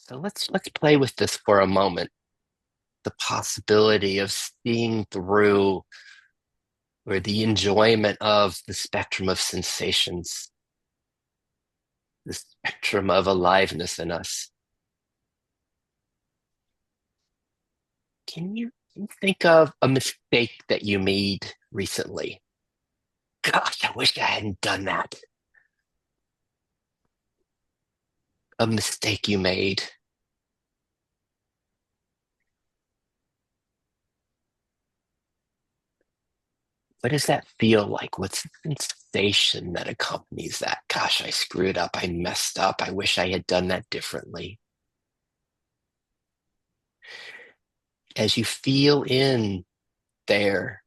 So let's play with this for a moment. The possibility of seeing through or the enjoyment of the spectrum of sensations, the spectrum of aliveness in us. Can you think of a mistake that you made recently? Gosh, I wish I hadn't done that. A mistake you made. What does that feel like? What's the sensation that accompanies that? Gosh, I screwed up. I messed up. I wish I had done that differently. As you feel in there,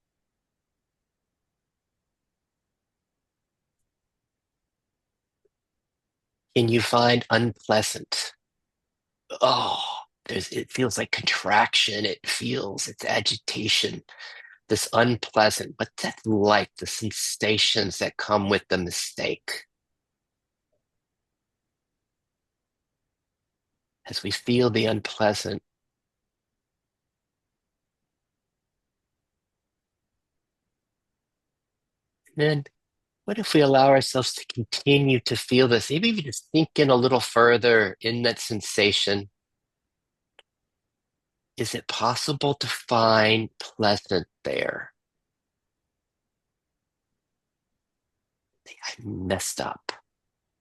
can you find unpleasant? Oh, it feels like contraction. It's agitation, this unpleasant. What's that like? The sensations that come with the mistake. As we feel the unpleasant, then what if we allow ourselves to continue to feel this? Maybe even just sink in a little further in that sensation. Is it possible to find pleasant there? I messed up.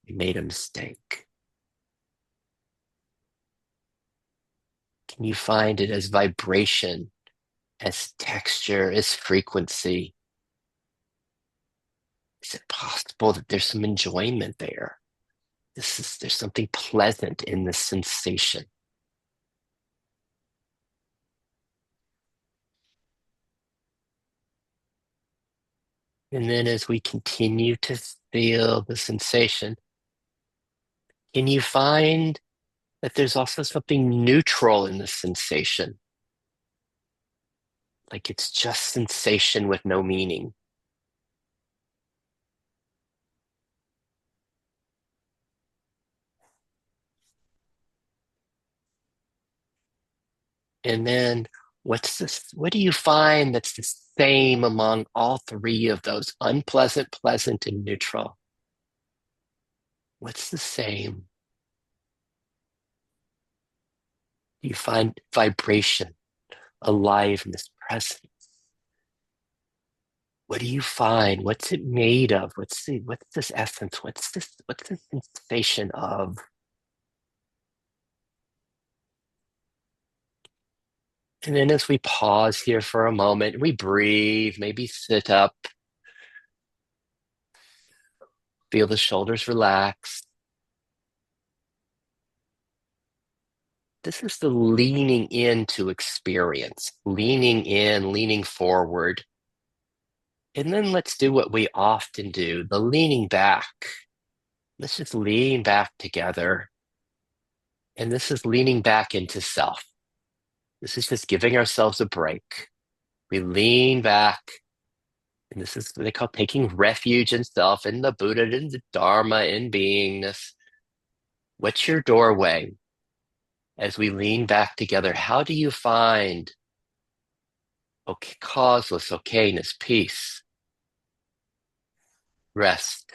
I made a mistake. Can you find it as vibration, as texture, as frequency? Is it possible that there's some enjoyment there? There's something pleasant in this sensation. And then as we continue to feel the sensation, can you find that there's also something neutral in the sensation? Like it's just sensation with no meaning. And then what do you find that's the same among all three of those unpleasant, pleasant, and neutral? What's the same? You find vibration, aliveness, presence. What do you find? What's it made of? What's this essence? What's the sensation of? And then as we pause here for a moment, we breathe, maybe sit up, feel the shoulders relax. This is the leaning into experience, leaning in, leaning forward. And then let's do what we often do, the leaning back. Let's just lean back together. And this is leaning back into self. This is just giving ourselves a break. We lean back, and this is what they call taking refuge in self, in the Buddha, in the Dharma, in beingness. What's your doorway? As we lean back together, how do you find okay, causeless okayness, peace, rest,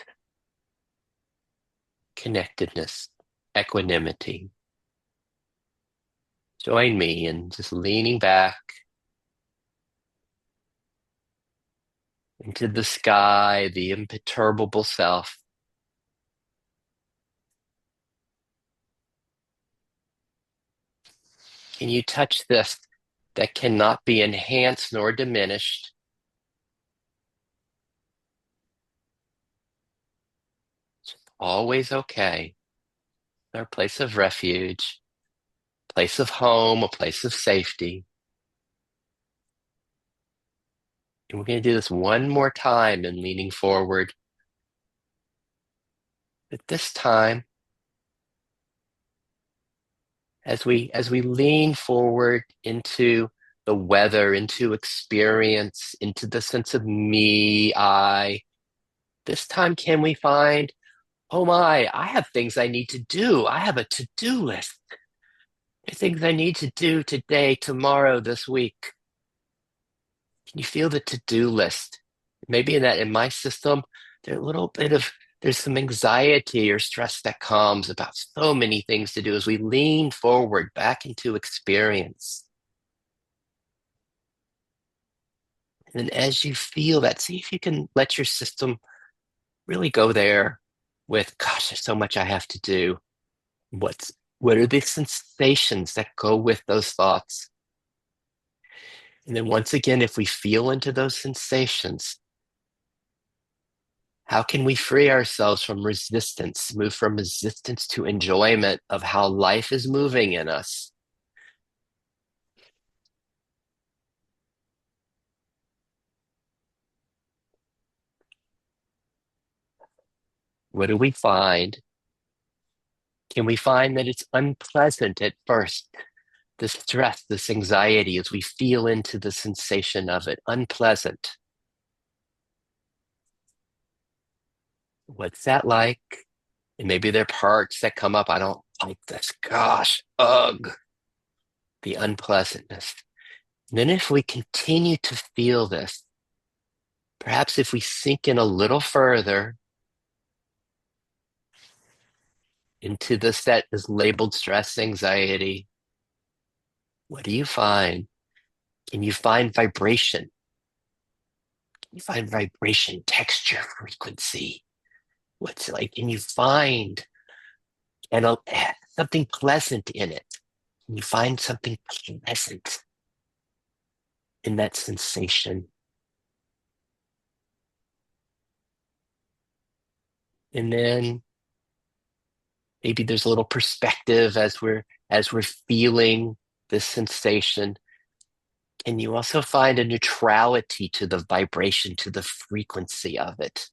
connectedness, equanimity? Join me in just leaning back into the sky, the imperturbable self. Can you touch this that cannot be enhanced nor diminished? It's always okay. Our place of refuge, place of home, a place of safety. And we're going to do this one more time in leaning forward. But this time, as we lean forward into the weather, into experience, into the sense of me, I, this time can we find, oh my, I have things I need to do. I have a to-do list. Things I need to do today, tomorrow, this week. Can you feel the to-do list? Maybe in my system, there's a little bit of there's some anxiety or stress that comes about so many things to do as we lean forward back into experience. And as you feel that, see if you can let your system really go there with, gosh, there's so much I have to do. What are the sensations that go with those thoughts? And then once again, if we feel into those sensations, how can we free ourselves from resistance, move from resistance to enjoyment of how life is moving in us? What do we find? Can we find that it's unpleasant at first? The stress, this anxiety, as we feel into the sensation of it, unpleasant. What's that like? And maybe there are parts that come up. I don't like this. Gosh, ugh, the unpleasantness. And then if we continue to feel this, perhaps if we sink in a little further into this that is labeled stress, anxiety, what do you find? Can you find vibration? Can you find vibration, texture, frequency? What's it like? Can you find something pleasant in it? Can you find something pleasant in that sensation? And then maybe there's a little perspective as we're feeling this sensation. And you also find a neutrality to the vibration, to the frequency of it.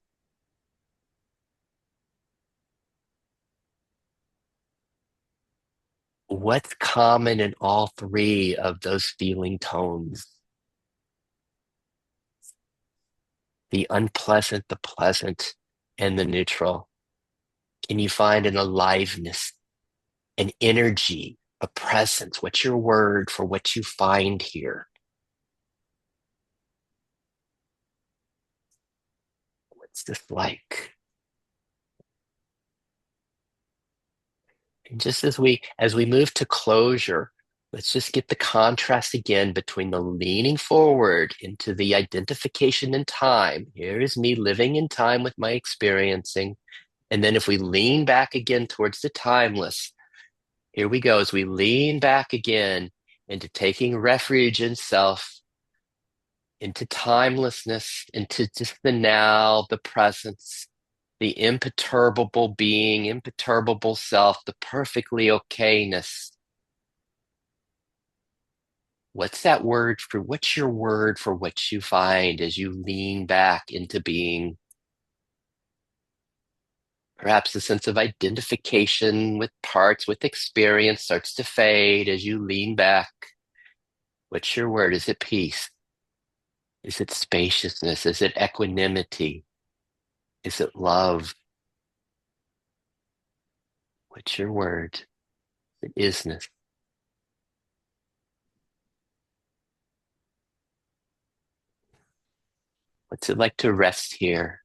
What's common in all three of those feeling tones? The unpleasant, the pleasant, and the neutral. Can you find an aliveness, an energy, a presence? What's your word for what you find here? What's this like? And just as we move to closure, let's just get the contrast again between the leaning forward into the identification in time. Here is me living in time with my experiencing. And then if we lean back again towards the timeless, here we go as we lean back again into taking refuge in self, into timelessness, into just the now, the presence, the imperturbable being, imperturbable self, the perfectly okayness. What's your word for what you find as you lean back into being? Perhaps the sense of identification with parts, with experience starts to fade as you lean back. What's your word? Is it peace? Is it spaciousness? Is it equanimity? Is it love? What's your word? It isness. What's it like to rest here?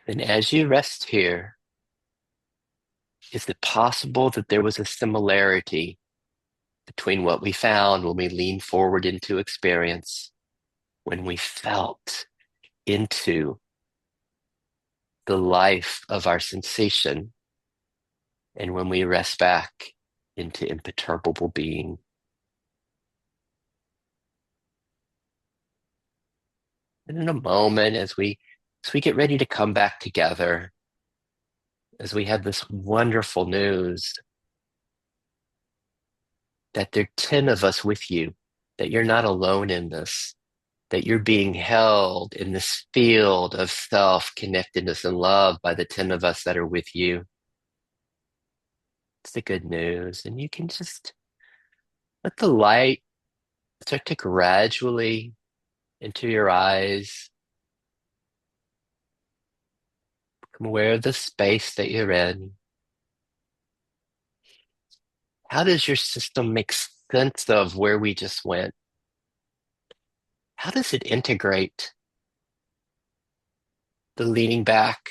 And as you rest here, is it possible that there was a similarity between what we found when we leaned forward into experience, when we felt into the life of our sensation, and when we rest back into imperturbable being? And in a moment, as we get ready to come back together, as we have this wonderful news that there are 10 of us with you, that you're not alone in this, that you're being held in this field of self connectedness and love by the 10 of us that are with you. It's the good news. And you can just let the light start to gradually enter your eyes. Become aware of the space that you're in. How does your system make sense of where we just went? How does it integrate the leaning back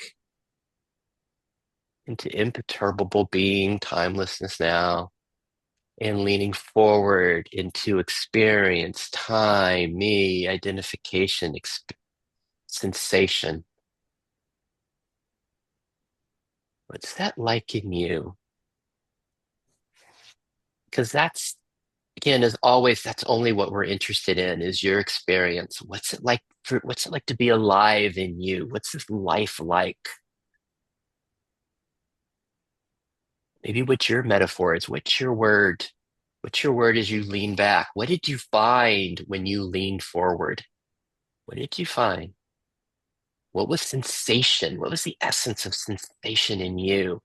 into imperturbable being, timelessness now, and leaning forward into experience, time, me, identification, sensation? What's that like in you? Because that's, again, as always, that's only what we're interested in is your experience. What's it like to be alive in you? What's this life like? Maybe what's your metaphor is? What's your word? What's your word as you lean back? What did you find when you leaned forward? What did you find? What was sensation? What was the essence of sensation in you?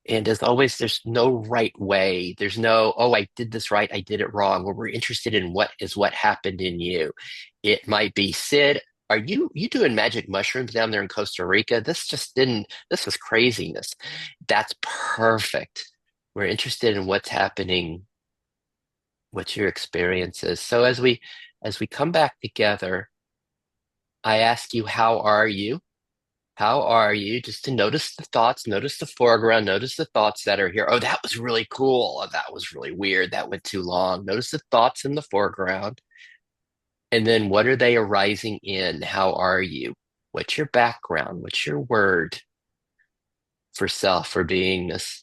And as always, there's no right way. There's no, oh, I did this right, I did it wrong. What we're interested in what happened in you. It might be, Sid, are you doing magic mushrooms down there in Costa Rica? This was craziness. That's perfect. We're interested in what's happening, what your experience is. So as we come back together, I ask you, how are you? How are you? Just to notice the thoughts, notice the foreground, notice the thoughts that are here. Oh, that was really cool. Oh, that was really weird. That went too long. Notice the thoughts in the foreground. And then what are they arising in? How are you? What's your background? What's your word for self, for beingness?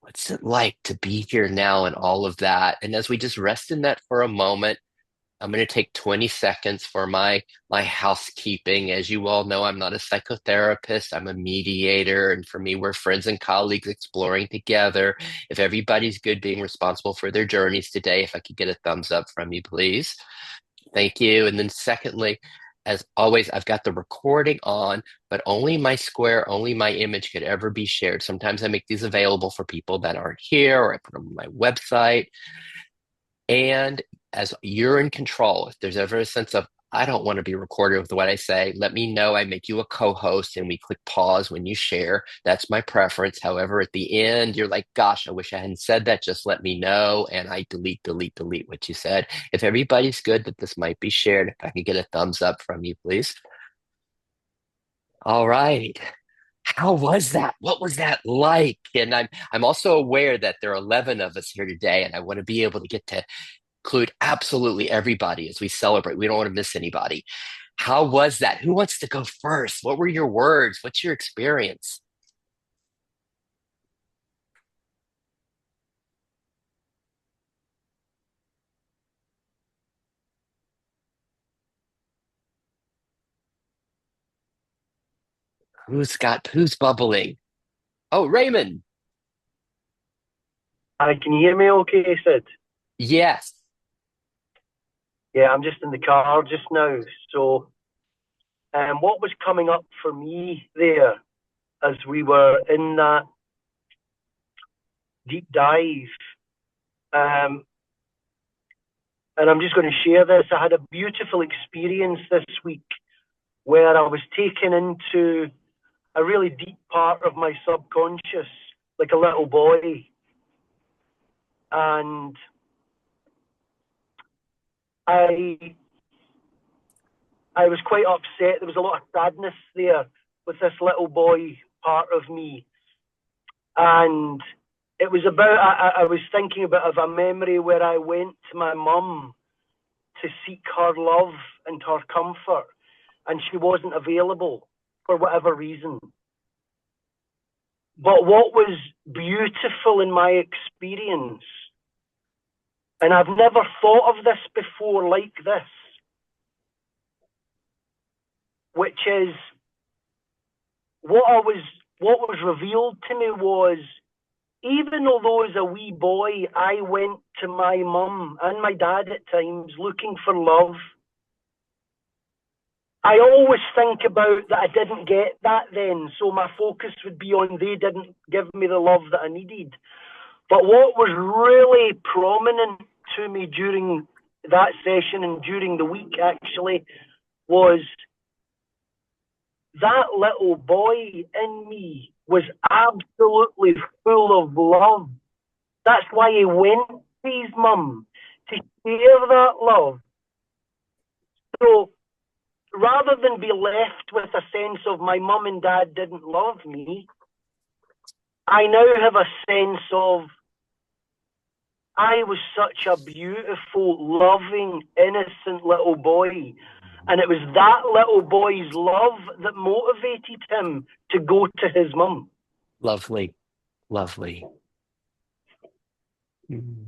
What's it like to be here now and all of that? And as we just rest in that for a moment, I'm going to take 20 seconds for my housekeeping. As you all know, I'm not a psychotherapist. I'm a mediator. And for me, we're friends and colleagues exploring together. If everybody's good being responsible for their journeys today, if I could get a thumbs up from you, please. Thank you. And then secondly, as always, I've got the recording on, but only my square, only my image could ever be shared. Sometimes I make these available for people that aren't here, or I put them on my website. And as you're in control, if there's ever a sense of, I don't want to be recorded with what I say, let me know. I make you a co-host and we click pause when you share. That's my preference. However, at the end, you're like, gosh, I wish I hadn't said that. Just let me know. And I delete what you said. If everybody's good that this might be shared, if I could get a thumbs up from you, please. All right. How was that? What was that like? And I'm also aware that there are 11 of us here today, and I want to be able to get to include absolutely everybody as we celebrate. We don't want to miss anybody. How was that? Who wants to go first? What were your words? What's your experience? Who's bubbling? Oh, Raymond. Hi, can you hear me okay, Sid? Yes. Yeah, I'm just in the car just now. So, what was coming up for me there as we were in that deep dive? Um, and I'm just going to share this. I had a beautiful experience this week where I was taken into a really deep part of my subconscious, like a little boy. And I I was quite upset. There was a lot of sadness there with this little boy part of me. And it was about, I was thinking about of a memory where I went to my mum to seek her love and her comfort, and she wasn't available for whatever reason. But what was beautiful in my experience, and I've never thought of this before like this, which is what I was, what was revealed to me was, even although as a wee boy I went to my mum and my dad at times looking for love, I always think about that I didn't get that then. So my focus would be on they didn't give me the love that I needed. But what was really prominent to me during that session and during the week actually was that little boy in me was absolutely full of love. That's why he went to his mum to share that love. So rather than be left with a sense of my mum and dad didn't love me, I now have a sense of I was such a beautiful, loving, innocent little boy. And it was that little boy's love that motivated him to go to his mum. Lovely, lovely. Mm.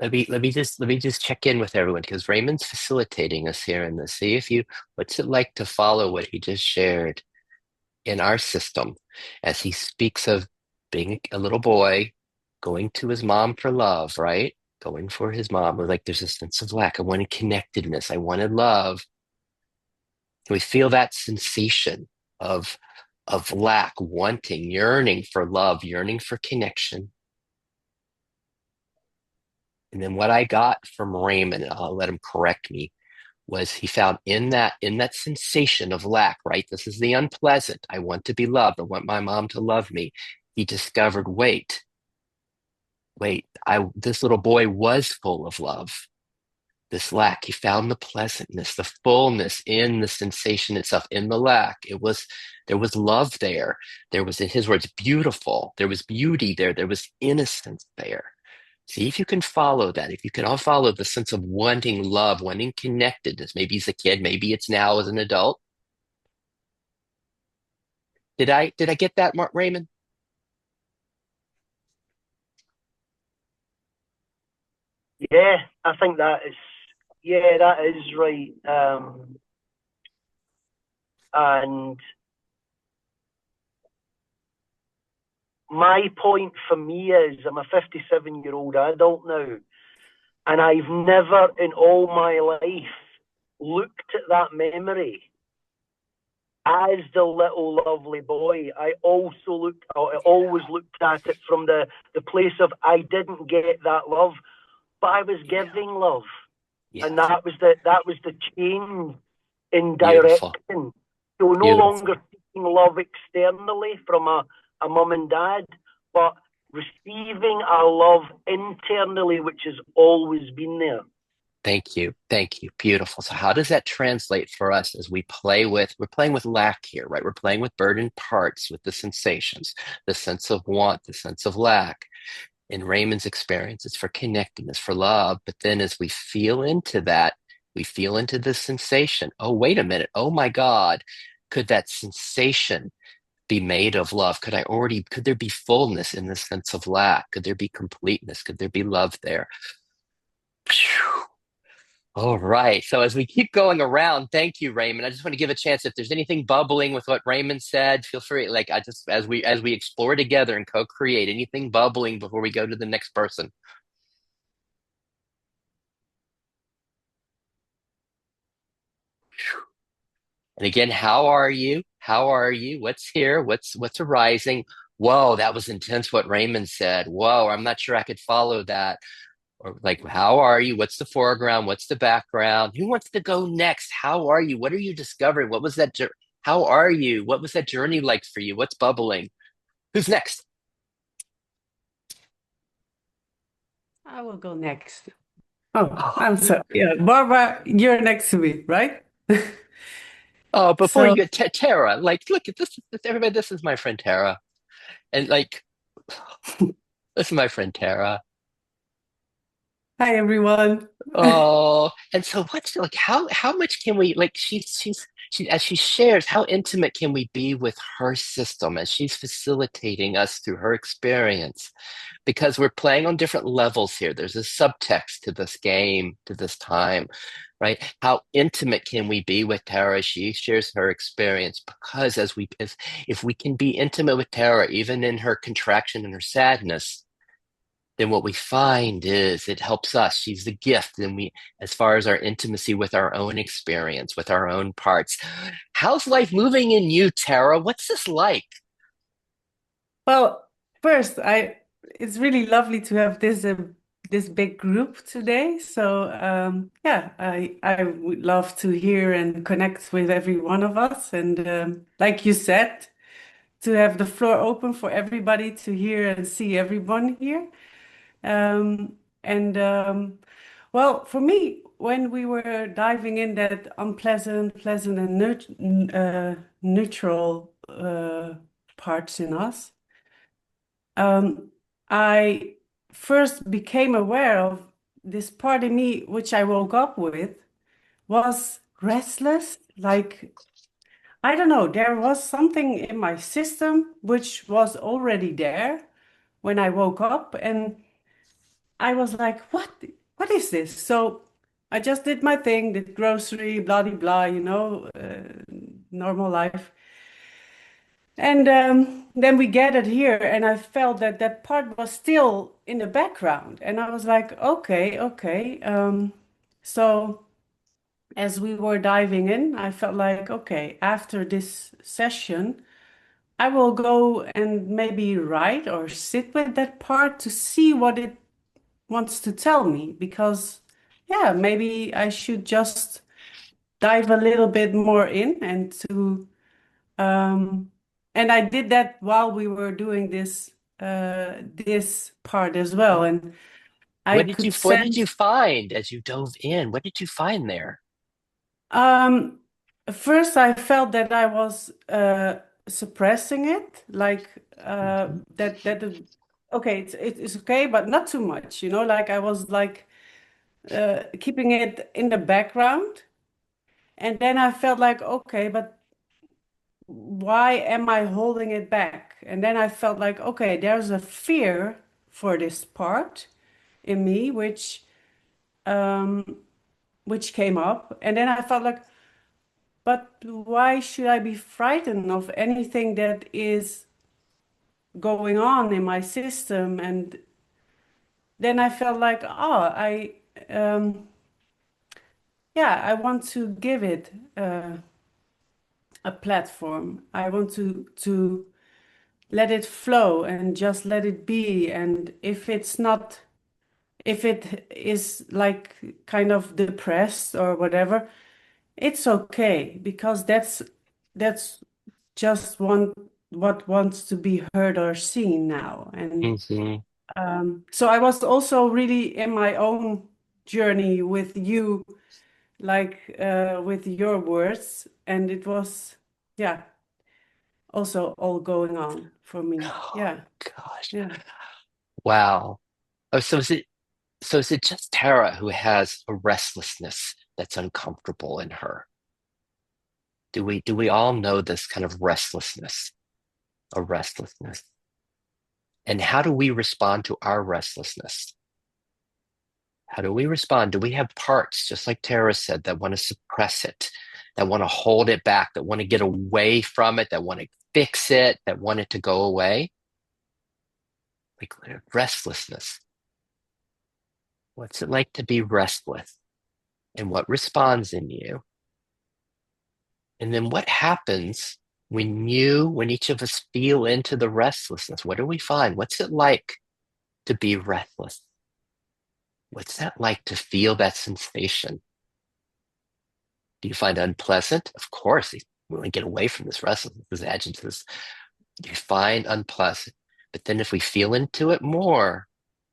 Let me just check in with everyone because Raymond's facilitating us here in this. See if you what's it like to follow what he just shared in our system as he speaks of being a little boy going to his mom for love, right? Going for his mom. Like there's a sense of lack. I wanted connectedness. I wanted love. Can we feel that sensation of lack, wanting, yearning for love, yearning for connection? And then what I got from Raymond, and I'll let him correct me, was he found in that sensation of lack, right? This is the unpleasant. I want to be loved. I want my mom to love me. He discovered, wait, I this little boy was full of love. This lack, he found the pleasantness, the fullness in the sensation itself, in the lack. There was love there. There was, in his words, beautiful. There was beauty there. There was innocence there. See if you can follow that. If you can all follow the sense of wanting love, wanting connectedness. Maybe he's a kid, maybe it's now as an adult. Did I get that, Mark Raymond? Yeah, I think yeah, that is right. And my point for me is I'm a 57-year-old adult now, and I've never in all my life looked at that memory as the little lovely boy. I always looked at it from the place of I didn't get that love, but I was Yeah. giving love, and Yes. that was the change in Beautiful. direction. So no longer Beautiful. seeking love externally from a mum and dad, but receiving a love internally, which has always been there. Thank you. Thank you. Beautiful. So how does that translate for us as we're playing with lack here, right? We're playing with burdened parts, with the sensations, the sense of want, the sense of lack. In Raymond's experience, it's for connectedness, for love. But then as we feel into that, we feel into the sensation. Oh, wait a minute. Oh my God. Could that sensation be made of love? Could there be fullness in the sense of lack? Could there be completeness? Could there be love there? Phew. All right. So as we keep going around, thank you, Raymond. I just want to give a chance if there's anything bubbling with what Raymond said, feel free. Like I just as we explore together and co-create, anything bubbling before we go to the next person. And again, how are you? How are you? What's here? What's arising? Whoa, that was intense what Raymond said. Whoa, I'm not sure I could follow that. Or like, how are you? What's the foreground? What's the background? Who wants to go next? How are you? What are you discovering? What was that? How are you? What was that journey like for you? What's bubbling? Who's next? I will go next. Oh, Oh, I'm sorry. Yeah, Barbara, you're next to me, right? oh, before you So, get Tara, like, look at this, everybody. This is my friend Tara, and like, this is my friend Tara. hi everyone. Oh, and so what's like how much can we like she as she shares, how intimate can we be with her system as she's facilitating us through her experience? Because we're playing on different levels here. There's a subtext to this game, to this time, right? How intimate can we be with Tara as she shares her experience? Because as if we can be intimate with Tara, even in her contraction and her sadness, then what we find is it helps us. She's the gift. And as far as our intimacy with our own experience, with our own parts. How's life moving in you, Tara? What's this like? Well, first, it's really lovely to have this this big group today. So yeah, I would love to hear and connect with every one of us. And like you said, to have the floor open for everybody to hear and see everyone here. Um, and well, for me, when we were diving in that unpleasant, pleasant, and neutral parts in us, um, I first became aware of this part in me which I woke up with was restless. Like, I don't know, there was something in my system which was already there when I woke up, and I was like, what is this? So I just did my thing, did grocery, blah, blah, blah, normal life. And then we gathered here, and I felt that that part was still in the background. And I was like, okay, okay. So as we were diving in, I felt like, okay, after this session, I will go and maybe write or sit with that part to see what it wants to tell me. Because, yeah, maybe I should just dive a little bit more in and to um, and I did that while we were doing this part as well, and I could What did you sense. find as you dove in? What did you find there? Um, First, I felt that I was suppressing it, like Mhm. okay, it's okay, but not too much, like I was like keeping it in the background, and then I felt like, okay, but why am I holding it back? And then I felt like, okay, there's a fear for this part in me, um, which came up. And then I felt like, but why should I be frightened of anything that is going on in my system? And then I felt like, yeah, I want to give it a platform. I want to let it flow and just let it be. And if it is like kind of depressed or whatever, it's okay because that's just what wants to be heard or seen now. And Mhm. so I was also really in my own journey with you, like with your words, and it was, yeah, also all going on for me. Oh, Yeah, gosh. yeah. Wow. Oh, so is it just Tara who has a restlessness that's uncomfortable in her? Do we all know this kind of restlessness, a restlessness? And how do we respond to our restlessness? How do we respond? Do we have parts, just like Tara said, that want to suppress it, that want to hold it back, that want to get away from it, that want to fix it, that want it to go away? Like restlessness. What's it like to be restless? And what responds in you? And then what happens when each of us feel into the restlessness? What do we find? What's it like to be restless? What's that like to feel that sensation? Do you find it unpleasant? Of course, we want to get away from this restlessness, this agitation. You find unpleasant. But then if we feel into it more,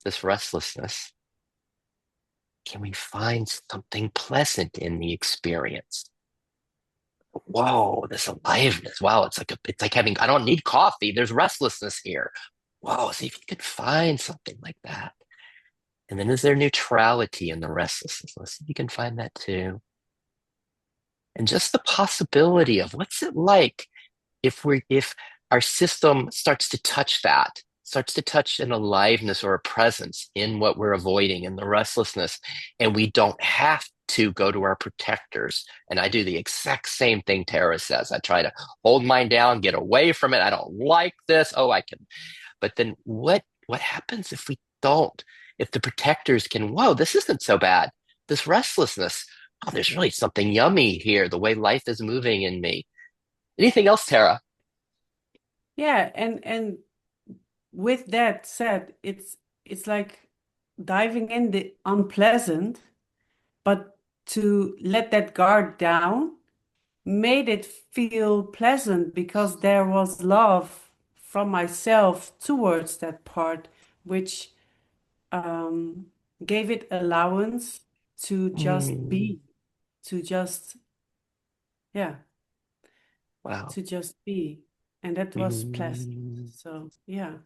this restlessness, can we find something pleasant in the experience? Whoa, this aliveness. Wow, it's like having, I don't need coffee. There's restlessness here. Whoa, see if you could find something like that. And then is there neutrality in the restlessness? Let's see if you can find that too. And just the possibility of what's it like if our system starts to touch that, starts to touch an aliveness or a presence in what we're avoiding in the restlessness, and we don't have to go to our protectors. And I do the exact same thing Tara says. I try to hold mine down, get away from it. I don't like this. Oh, I can. But then what happens if we don't? If the protectors can, whoa, this isn't so bad. This restlessness, oh, there's really something yummy here, the way life is moving in me. Anything else, Tara? Yeah, and with that said, it's like diving in the unpleasant, but to let that guard down made it feel pleasant because there was love from myself towards that part, which um, gave it allowance to just Mm, be, to just, yeah, wow. to just be. And that was pleasant. Mm. So, yeah.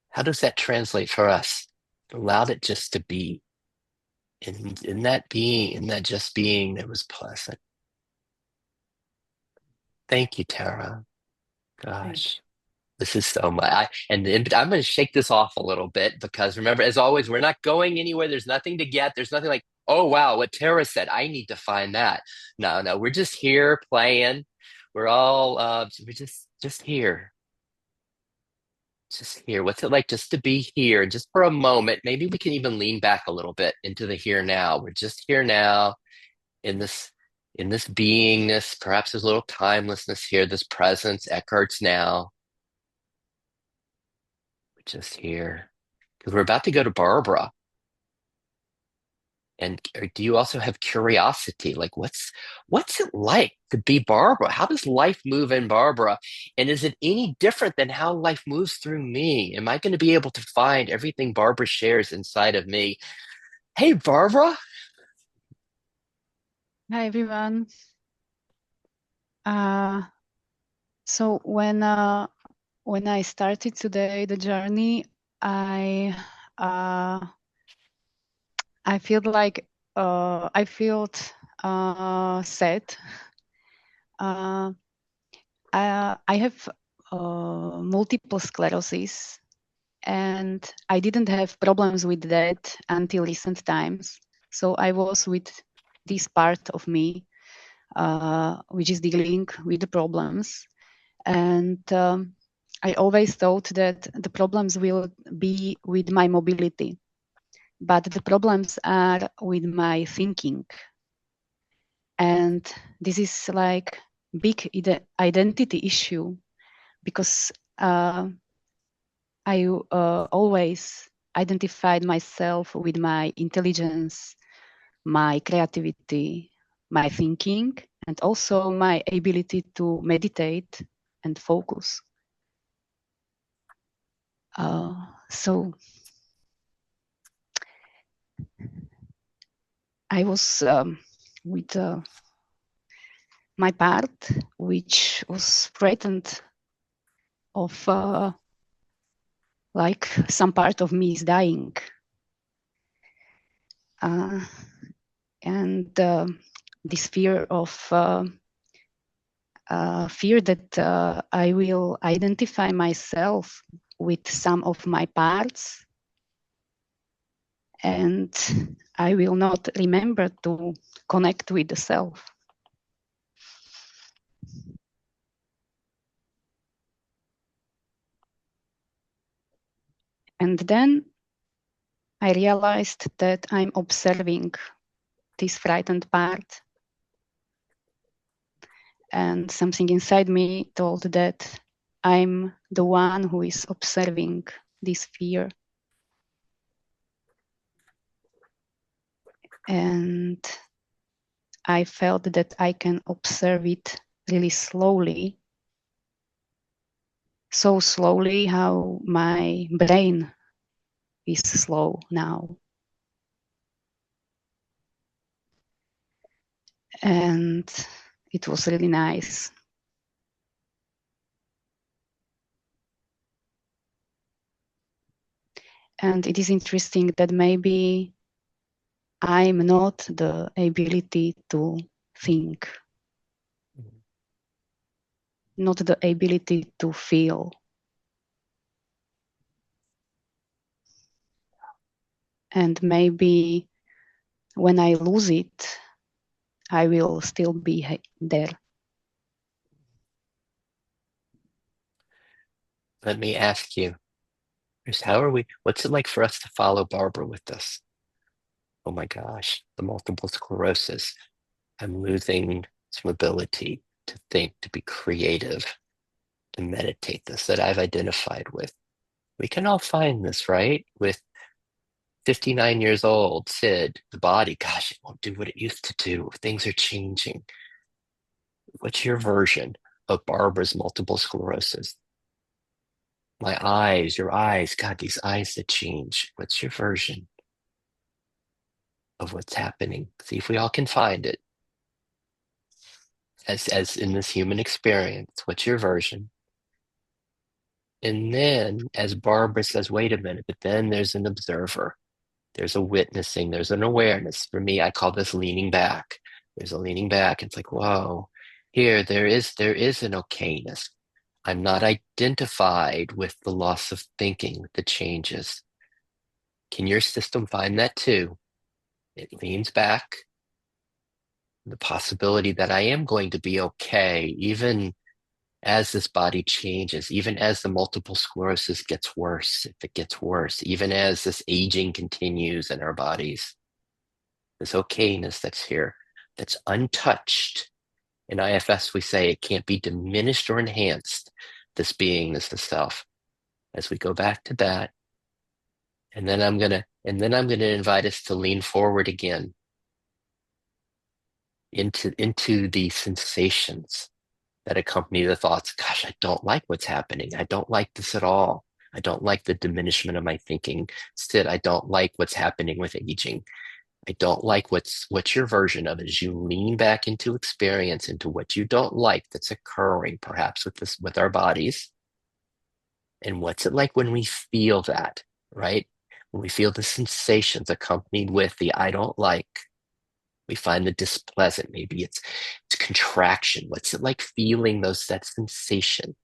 How does that translate for us? Allowed it just to be. In that being, in that just being, that was pleasant. Thank you, Tara. Thank Gosh, this is so much. I'm going to shake this off a little bit because remember, as always, we're not going anywhere. There's nothing to get. There's nothing like, oh, wow, what Tara said. I need to find that. No, no, we're just here playing. We're all, we're just here. Just here. What's it like just to be here, just for a moment? Maybe we can even lean back a little bit into the here now. We're just here now in this beingness. Perhaps there's a little timelessness here, this presence. Eckhart's now. We're just here because we're about to go to Barbara. And do you also have curiosity? Like, what's it like to be Barbara? How does life move in Barbara? And is it any different than how life moves through me? Am I going to be able to find everything Barbara shares inside of me? Hey, Barbara. Hi everyone. Uh, so when I started today the journey, I uh, I feel like I felt sad. Uh, I have multiple sclerosis, and I didn't have problems with that until recent times. So I was with this part of me, which is dealing with the problems. And I always thought that the problems will be with my mobility, but the problems are with my thinking. And this is like big identity issue because I always identified myself with my intelligence, my creativity, my thinking, and also my ability to meditate and focus. So I was with my part, which was frightened of like some part of me is dying. And this fear of fear that I will identify myself with some of my parts and I will not remember to connect with the self. And then I realized that I'm observing this frightened part. And something inside me told that I'm the one who is observing this fear. And I felt that I can observe it really slowly. So slowly how my brain is slow now. And it was really nice. And it is interesting that maybe I'm not the ability to think, not the ability to feel. And maybe when I lose it, I will still be there. Let me ask you, what's it like for us to follow Barbara with this? Oh my gosh, the multiple sclerosis. I'm losing some ability to think, to be creative, to meditate, this that I've identified with. We can all find this, right? With 59 years old, Sid, the body, gosh, it won't do what it used to do. Things are changing. What's your version of Barbara's multiple sclerosis? My eyes, your eyes, God, these eyes that change. What's your version of what's happening? See if we all can find it. As in this human experience, what's your version? And then, as Barbara says, wait a minute, but then there's an observer. There's a witnessing, there's an awareness. For me, I call this leaning back. There's a leaning back. It's like, whoa, here, there is an okayness. I'm not identified with the loss of thinking, with the changes. Can your system find that too? It leans back. The possibility that I am going to be okay, even as this body changes, even as the multiple sclerosis gets worse, if it gets worse, even as this aging continues in our bodies, this okayness that's here, that's untouched. In IFS, we say it can't be diminished or enhanced, this beingness, the self. As we go back to that, and then I'm gonna invite us to lean forward again into the sensations that accompany the thoughts. Gosh, I don't like what's happening. I don't like this at all. I don't like the diminishment of my thinking. Sid, I don't like what's happening with aging. I don't like what's your version of it as you lean back into experience, into what you don't like that's occurring perhaps with our bodies. And what's it like when we feel that, right? When we feel the sensations accompanied with the I don't like, we find the displeasant. Maybe it's contraction. What's it like feeling that sensation?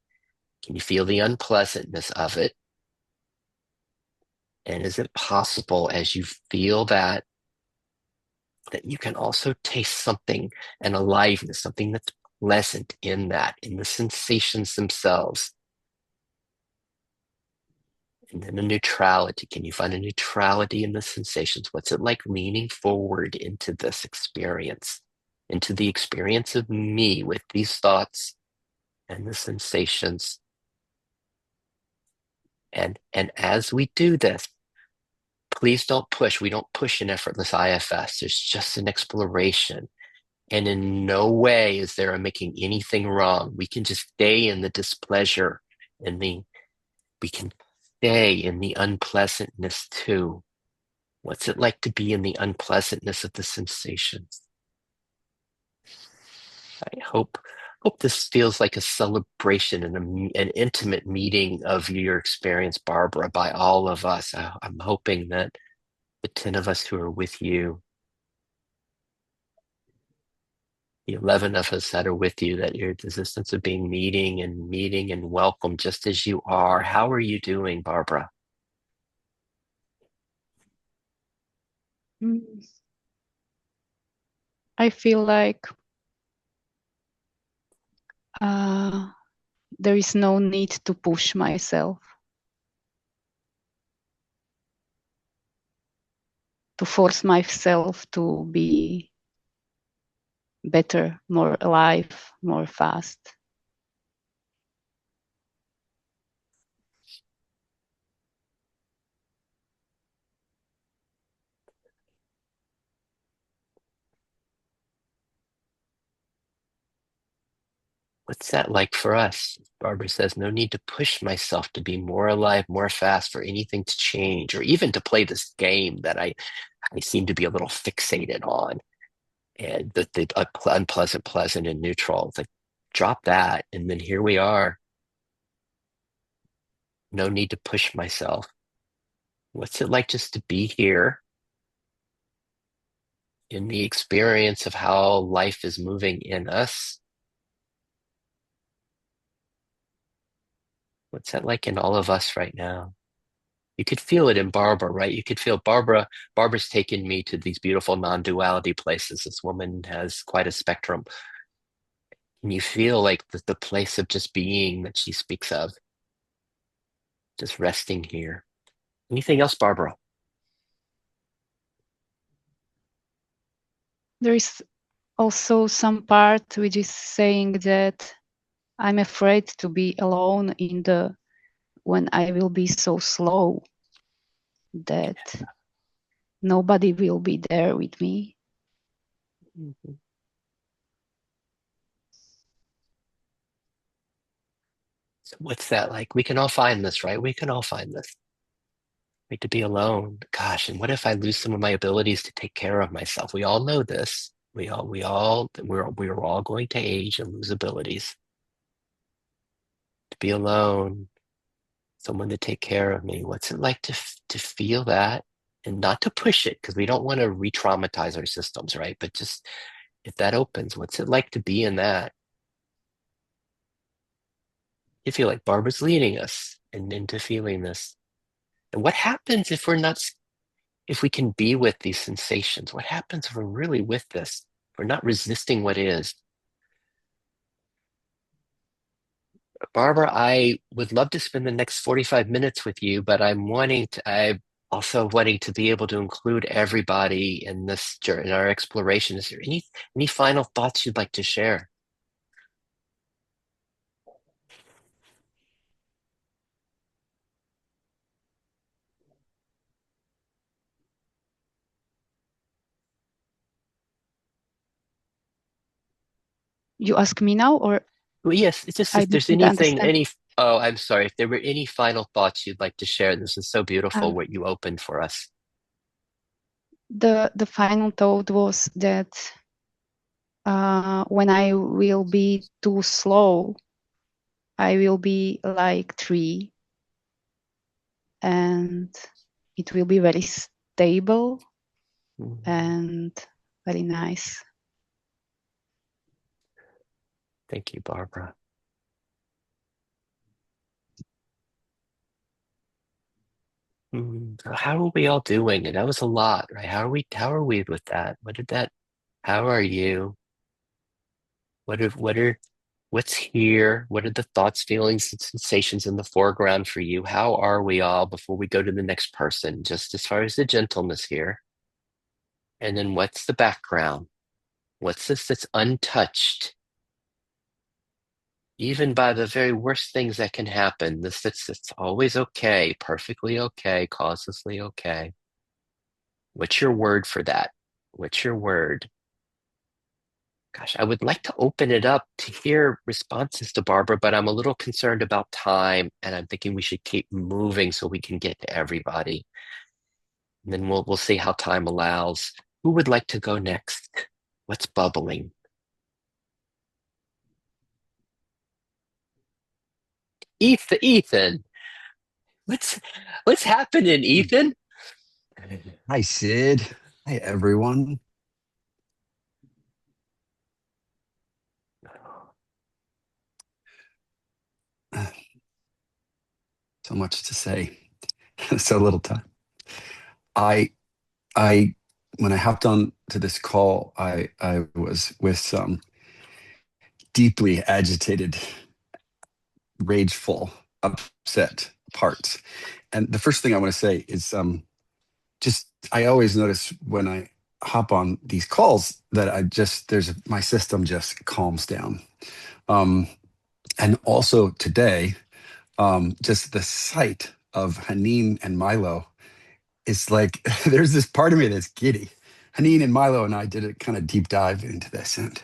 Can you feel the unpleasantness of it? And is it possible as you feel that you can also taste something, an aliveness, something that's pleasant in that, in the sensations themselves? And then a neutrality. Can you find a neutrality in the sensations? What's it like leaning forward into this experience, into the experience of me with these thoughts and the sensations? And as we do this, please don't push. We don't push in effortless IFS. There's just an exploration. And in no way is there a making anything wrong. We can just stay in the displeasure and we can stay in the unpleasantness too. What's it like to be in the unpleasantness of the sensations? I hope this feels like a celebration and an intimate meeting of your experience, Barbara, by all of us. I'm hoping that the 10 of us who are with you, the 11 of us that are with you, that your resistance of being meeting and welcome just as you are. How are you doing, Barbara? I feel like there is no need to push myself, to force myself to be better, more alive, more fast. What's that like for us? Barbara says, no need to push myself to be more alive, more fast, for anything to change, or even to play this game that I seem to be a little fixated on. And the unpleasant, pleasant, and neutral. It's like, drop that. And then here we are. No need to push myself. What's it like just to be here in the experience of how life is moving in us? What's that like in all of us right now? You could feel it in Barbara, right? You could feel Barbara's taken me to these beautiful non-duality places. This woman has quite a spectrum. And you feel like the place of just being that she speaks of, just resting here. Anything else, Barbara? There is also some part which is saying that I'm afraid to be alone in the when I will be so slow that nobody will be there with me. Mhm. So what's that like? We can all find this, right? We can all find this. Like to be alone. Gosh, and what if I lose some of my abilities to take care of myself? We all know this. We're all going to age and lose abilities. To be alone, someone to take care of me. What's it like to feel that and not to push it because we don't want to re-traumatize our systems, right? But just if that opens, what's it like to be in that? You feel like Barbara's leading us and into feeling this. And what happens if we're not, if we can be with these sensations? What happens if we're really with this? If we're not resisting what is? Barbara, I would love to spend the next 45 minutes with you, but I'm also wanting to be able to include everybody in this journey, in our exploration. Is there any final thoughts you'd like to share? You ask me now, or Well, yes, it's just I if there's didn't anything, understand. oh, I'm sorry, if there were any final thoughts you'd like to share. This is so beautiful Uh, what you opened for us. the final thought was that when I will be too slow, I will be like tree, and it will be very stable Mhm. and very nice. Thank you, Barbara. How are we all doing? And that was a lot, right? How are we with that? How are you? What's here? What are the thoughts, feelings, and sensations in the foreground for you? How are we all before we go to the next person, just as far as the gentleness here? And then what's the background? What's this that's untouched? Even by the very worst things that can happen, that's always okay, perfectly okay, causelessly okay. What's your word for that? What's your word? Gosh, I would like to open it up to hear responses to Barbara, but I'm a little concerned about time, and I'm thinking we should keep moving so we can get to everybody. And then we'll see how time allows. Who would like to go next? What's bubbling? Ethan, what's happening, Ethan? Hi, Sid. Hi, everyone. So much to say, so little time. I, I, when I hopped on to this call, I was with some deeply agitated, rageful, upset parts. And the first thing I want to say is, just I always notice when I hop on these calls that my system just calms down. Um, and also today, just the sight of Haneen and Milo is like there's this part of me that's giddy. Haneen and Milo and I did a kind of deep dive into this, and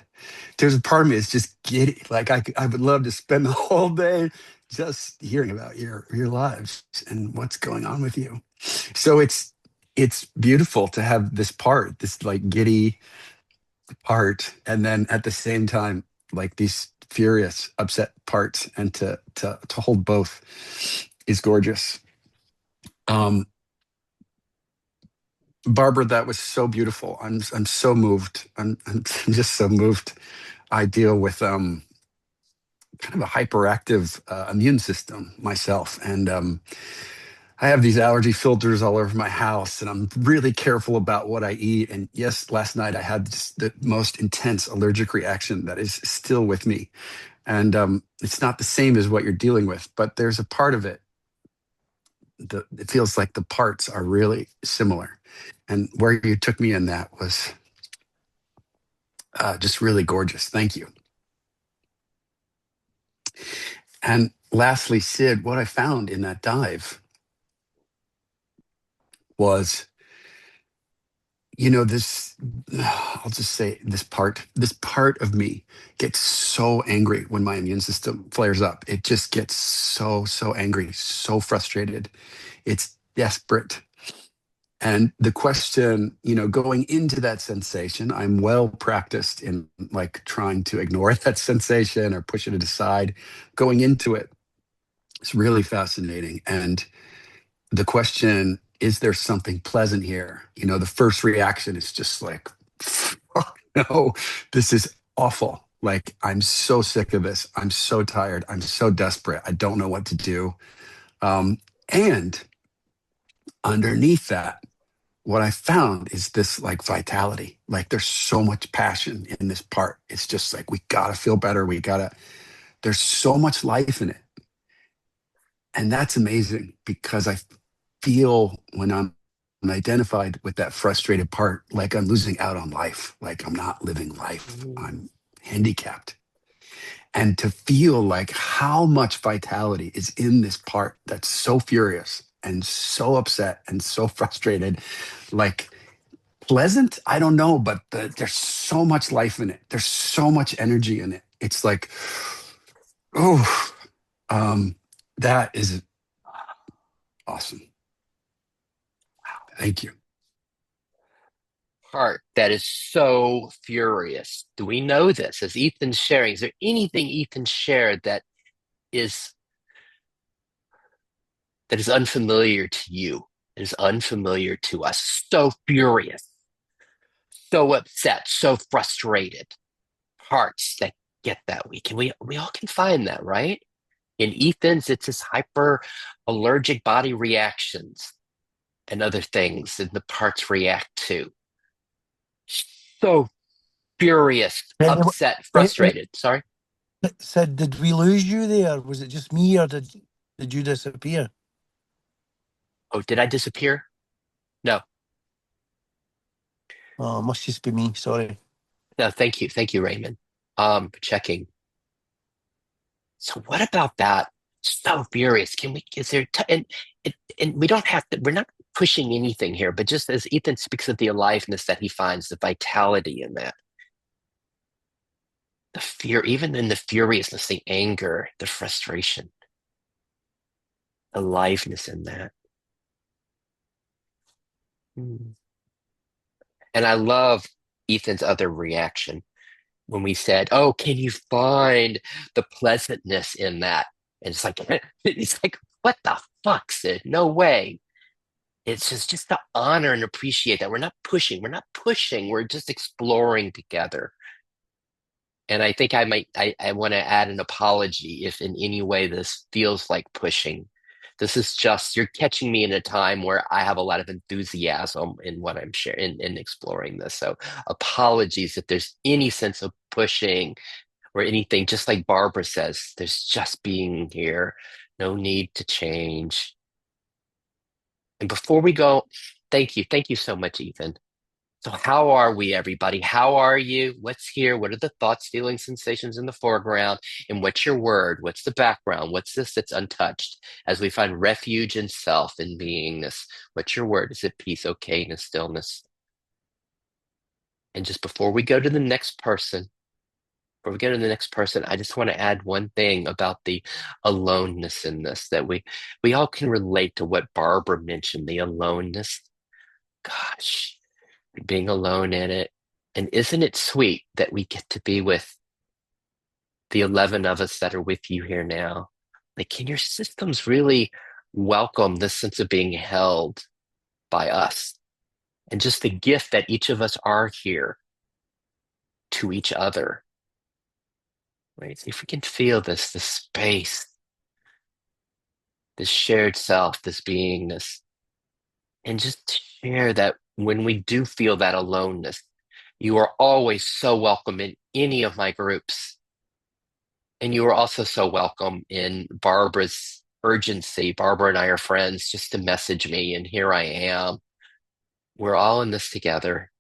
there's a part of me that's just giddy. Like I would love to spend the whole day just hearing about your lives and what's going on with you. So it's beautiful to have this part, this like giddy part, and then at the same time like these furious upset parts, and to hold both is gorgeous. um Barbara, that was so beautiful. I'm so moved. I'm just so moved. I deal with kind of a hyperactive immune system myself, and I have these allergy filters all over my house, and I'm really careful about what I eat. And yes, last night I had the most intense allergic reaction that is still with me. And it's not the same as what you're dealing with, but there's a part of it that it feels like the parts are really similar. And where you took me in that was just really gorgeous. Thank you. And lastly, Sid, what I found in that dive was, this, I'll just say this part of me gets so angry when my immune system flares up. It just gets so angry, so frustrated. It's desperate. And the question, going into that sensation, I'm well practiced in like trying to ignore that sensation or push it aside. Going into it, it's really fascinating. And the question, is there something pleasant here? The first reaction is just like, fuck no, this is awful. Like, I'm so sick of this. I'm so tired. I'm so desperate. I don't know what to do. And underneath that, what I found is this like vitality. Like, there's so much passion in this part. It's just like, we got to feel better. There's so much life in it. And that's amazing because I feel when I'm identified with that frustrated part, like I'm losing out on life, like I'm not living life, I'm handicapped. And to feel like how much vitality is in this part that's so furious and so upset and so frustrated, like pleasant, I don't know, but there's so much life in it. There's so much energy in it. It's like, oh, that is awesome. Thank you. Part that is so furious. Do we know this? As Ethan's sharing, is there anything Ethan shared is that is unfamiliar to you? That is unfamiliar to us. So furious, so upset, so frustrated. Parts that get that we all can find that, right? In Ethan's, it's his hyper allergic body reactions and other things that the parts react to. So furious, upset, frustrated. Sorry. Said, did we lose you there? Was it just me, or did you disappear? Oh, did I disappear? No. Oh, it must just be me. Sorry. No, thank you. Thank you, Raymond. Checking. So what about that? So furious. Is there, and we don't have to, we're not pushing anything here, but just as Ethan speaks of the aliveness that he finds, the vitality in that, the fear, even in the furiousness, the anger, the frustration, the aliveness in that. Hmm. And I love Ethan's other reaction when we said, "Oh, can you find the pleasantness in that?" And it's like, it's like, what the fuck, Sid? No way. It's just to honor and appreciate that we're not pushing. We're not pushing. We're just exploring together. And I think I want to add an apology if in any way this feels like pushing. This is just, you're catching me in a time where I have a lot of enthusiasm in what I'm sharing in exploring this. So apologies if there's any sense of pushing or anything, just like Barbara says, there's just being here, no need to change. And before we go, thank you. Thank you so much, Ethan. So, how are we, everybody? How are you? What's here? What are the thoughts, feelings, sensations in the foreground? And what's your word? What's the background? What's this that's untouched as we find refuge in self and beingness? What's your word? Is it peace, okayness, stillness? And just before we go to the next person, I just want to add one thing about the aloneness in this that we all can relate to what Barbara mentioned, the aloneness. Gosh, being alone in it. And isn't it sweet that we get to be with the 11 of us that are with you here now? Like, can your systems really welcome this sense of being held by us? And just the gift that each of us are here to each other. Right? See if we can feel this space, this shared self, this beingness, and just share that when we do feel that aloneness, you are always so welcome in any of my groups. And you are also so welcome in Barbara's urgency. Barbara and I are friends, just to message me, and here I am. We're all in this together.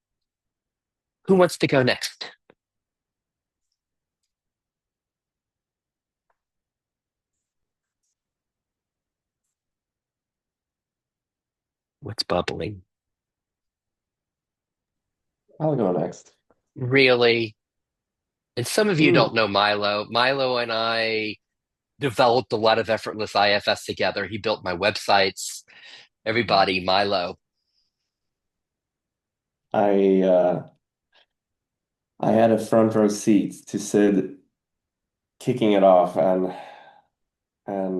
Who wants to go next? What's bubbling? I'll go next. Really? And some of you Hmm. don't know Milo. Milo and I developed a lot of effortless IFS together. He built my websites. Everybody, Milo. I I had a front row seat to Sid kicking it off, and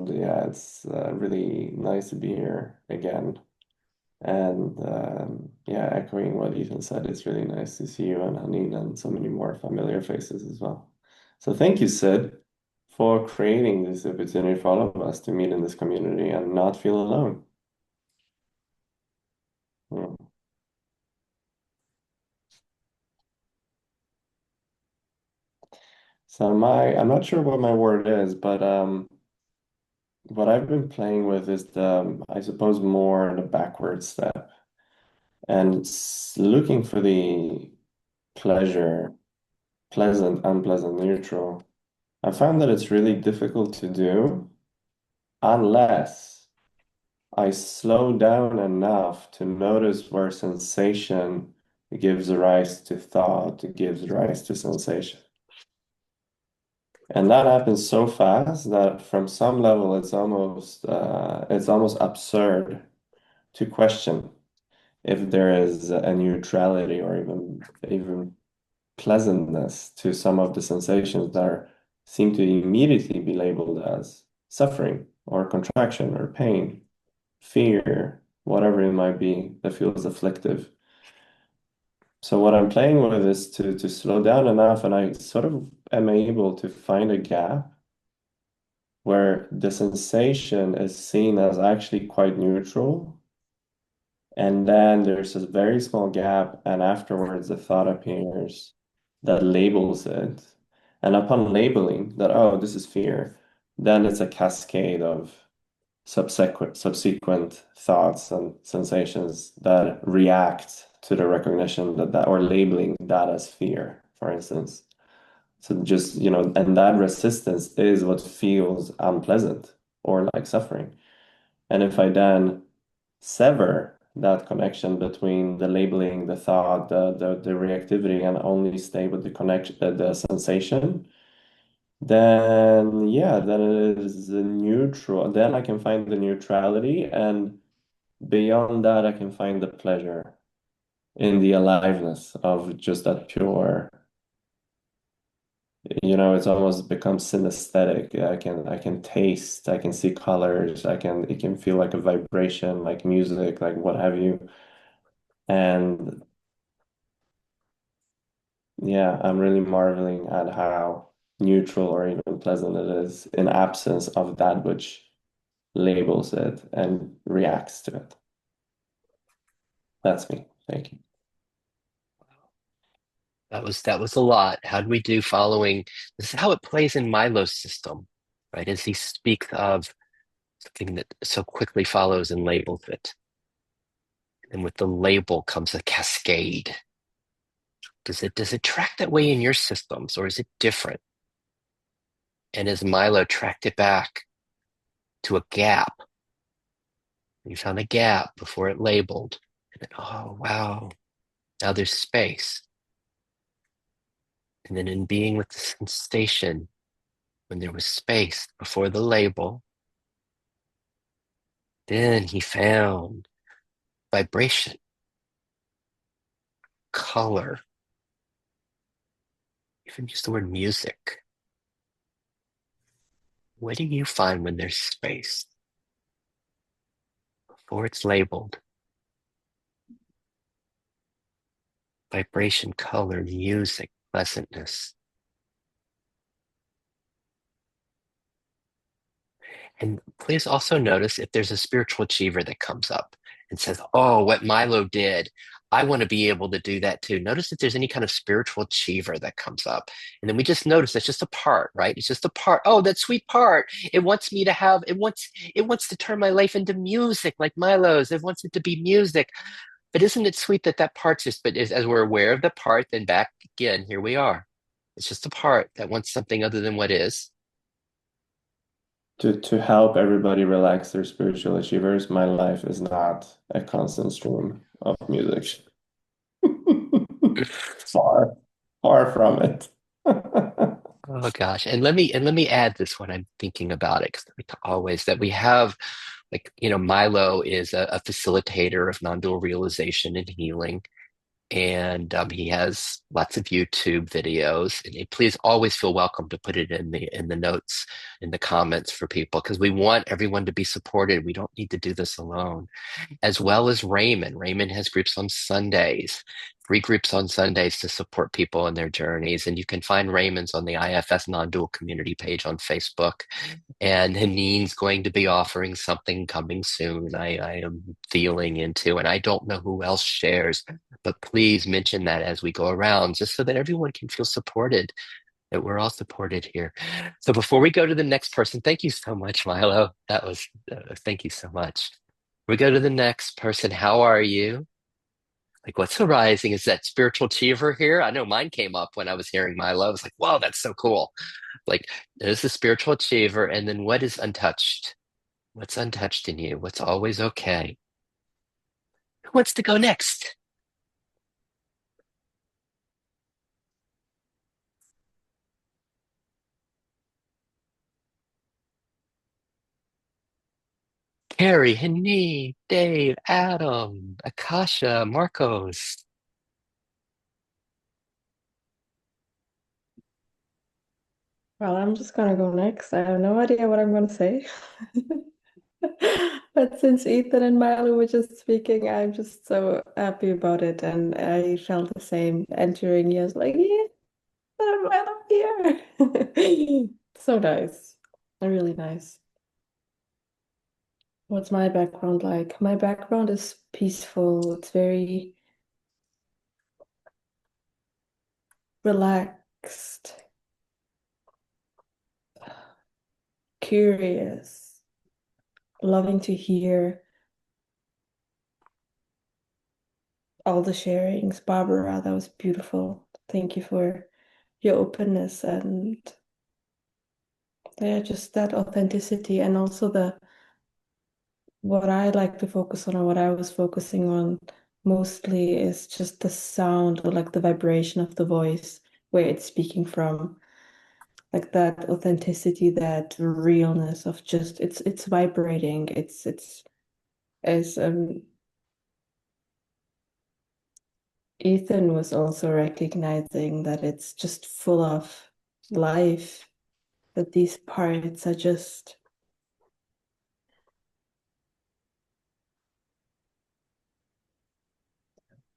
yeah, it's really nice to be here again. And yeah, echoing what Ethan said, it's really nice to see you and Haneen and so many more familiar faces as well. So thank you, Sid, for creating this opportunity for all of us to meet in this community and not feel alone. Hmm. So I'm not sure what my word is, but what I've been playing with is I suppose more the backward step and looking for the pleasure, pleasant, unpleasant, neutral. I found that it's really difficult to do unless I slow down enough to notice where sensation gives rise to thought, gives rise to sensation. And that happens so fast that from some level it's almost absurd to question if there is a neutrality or even pleasantness to some of the sensations seem to immediately be labeled as suffering or contraction or pain, fear, whatever it might be that feels afflictive. So what I'm playing with is to slow down enough, and I sort of am able to find a gap where the sensation is seen as actually quite neutral. And then there's a very small gap, and afterwards the thought appears that labels it. And upon labeling that, oh, this is fear, then it's a cascade of subsequent thoughts and sensations that react to the recognition that or labeling that as fear, for instance. So just, and that resistance is what feels unpleasant or like suffering. And if I then sever that connection between the labeling, the thought, the reactivity, and only stay with the connection, the sensation, then yeah, then it is a neutral. Then I can find the neutrality, and beyond that, I can find the pleasure in the aliveness of just that pure. It's almost become synesthetic. I can taste, I can see colors, it can feel like a vibration, like music, like what have you. And yeah, I'm really marveling at how neutral or even pleasant it is in absence of that which labels it and reacts to it. That's me. Thank you. That was a lot. How do we do following? This is how it plays in Milo's system, right? As he speaks of something that so quickly follows and labels it. And with the label comes a cascade. Does it track that way in your systems, or is it different? And as Milo tracked it back to a gap, you found a gap before it labeled. And then, oh wow, now there's space. And then in being with the sensation, when there was space before the label, then he found vibration, color, even use the word music. What do you find when there's space before it's labeled? Vibration, color, music, pleasantness. And please also notice if there's a spiritual achiever that comes up and says, oh, what Milo did, I want to be able to do that too. Notice if there's any kind of spiritual achiever that comes up. And then we just notice it's just a part, right? It's just a part. Oh, that sweet part. It wants me to have, it wants to turn my life into music like Milo's. It wants it to be music. But isn't it sweet that that part's just, but as we're aware of the part, then back again, here we are. It's just a part that wants something other than what is. To help everybody relax their spiritual achievers, my life is not a constant stream of music. Far, far from it. Oh gosh. And let me add this when I'm thinking about it, because we always that we have like, Milo is a facilitator of non-dual realization and healing. And he has lots of YouTube videos. And please always feel welcome to put it in the notes, in the comments for people, because we want everyone to be supported. We don't need to do this alone. As well as Raymond. Raymond has groups on Sundays, free groups on Sundays to support people in their journeys. And you can find Raymond's on the IFS Non-Dual Community page on Facebook. And Hanine's going to be offering something coming soon. I am feeling into, and I don't know who else shares, but please mention that as we go around, just so that everyone can feel supported, that we're all supported here. So before we go to the next person, thank you so much, Milo. Thank you so much. We go to the next person. How are you? Like, what's arising? Is that spiritual achiever here? I know mine came up when I was hearing Milo. I was like, whoa, that's so cool. Like, there's the spiritual achiever. And then what is untouched? What's untouched in you? What's always okay? Who wants to go next? Carrie, Henny, Dave, Adam, Akasha, Marcos. Well, I'm just gonna go next. I have no idea what I'm gonna say. But since Ethan and Milo were just speaking, I'm just so happy about it. And I felt the same entering years like, yeah, I'm here. So nice. Really nice. What's my background like? My background is peaceful. It's very relaxed, curious, loving to hear all the sharings. Barbara, that was beautiful. Thank you for your openness and yeah, just that authenticity and also the what I like to focus on or what I was focusing on mostly is just the sound or like the vibration of the voice where it's speaking from. Like that authenticity, that realness of just it's vibrating. It's as Ethan was also recognizing that it's just full of life, that these parts are just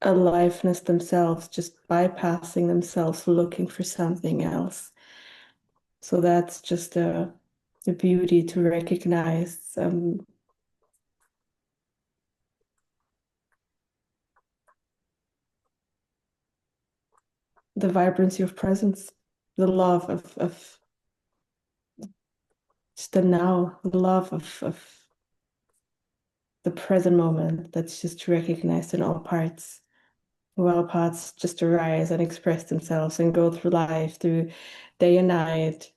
aliveness themselves, just bypassing themselves, looking for something else. So that's just the beauty to recognize the vibrancy of presence, the love of just the now, the love of the present moment that's just recognized in all parts. While parts just arise and express themselves and go through life through day and night.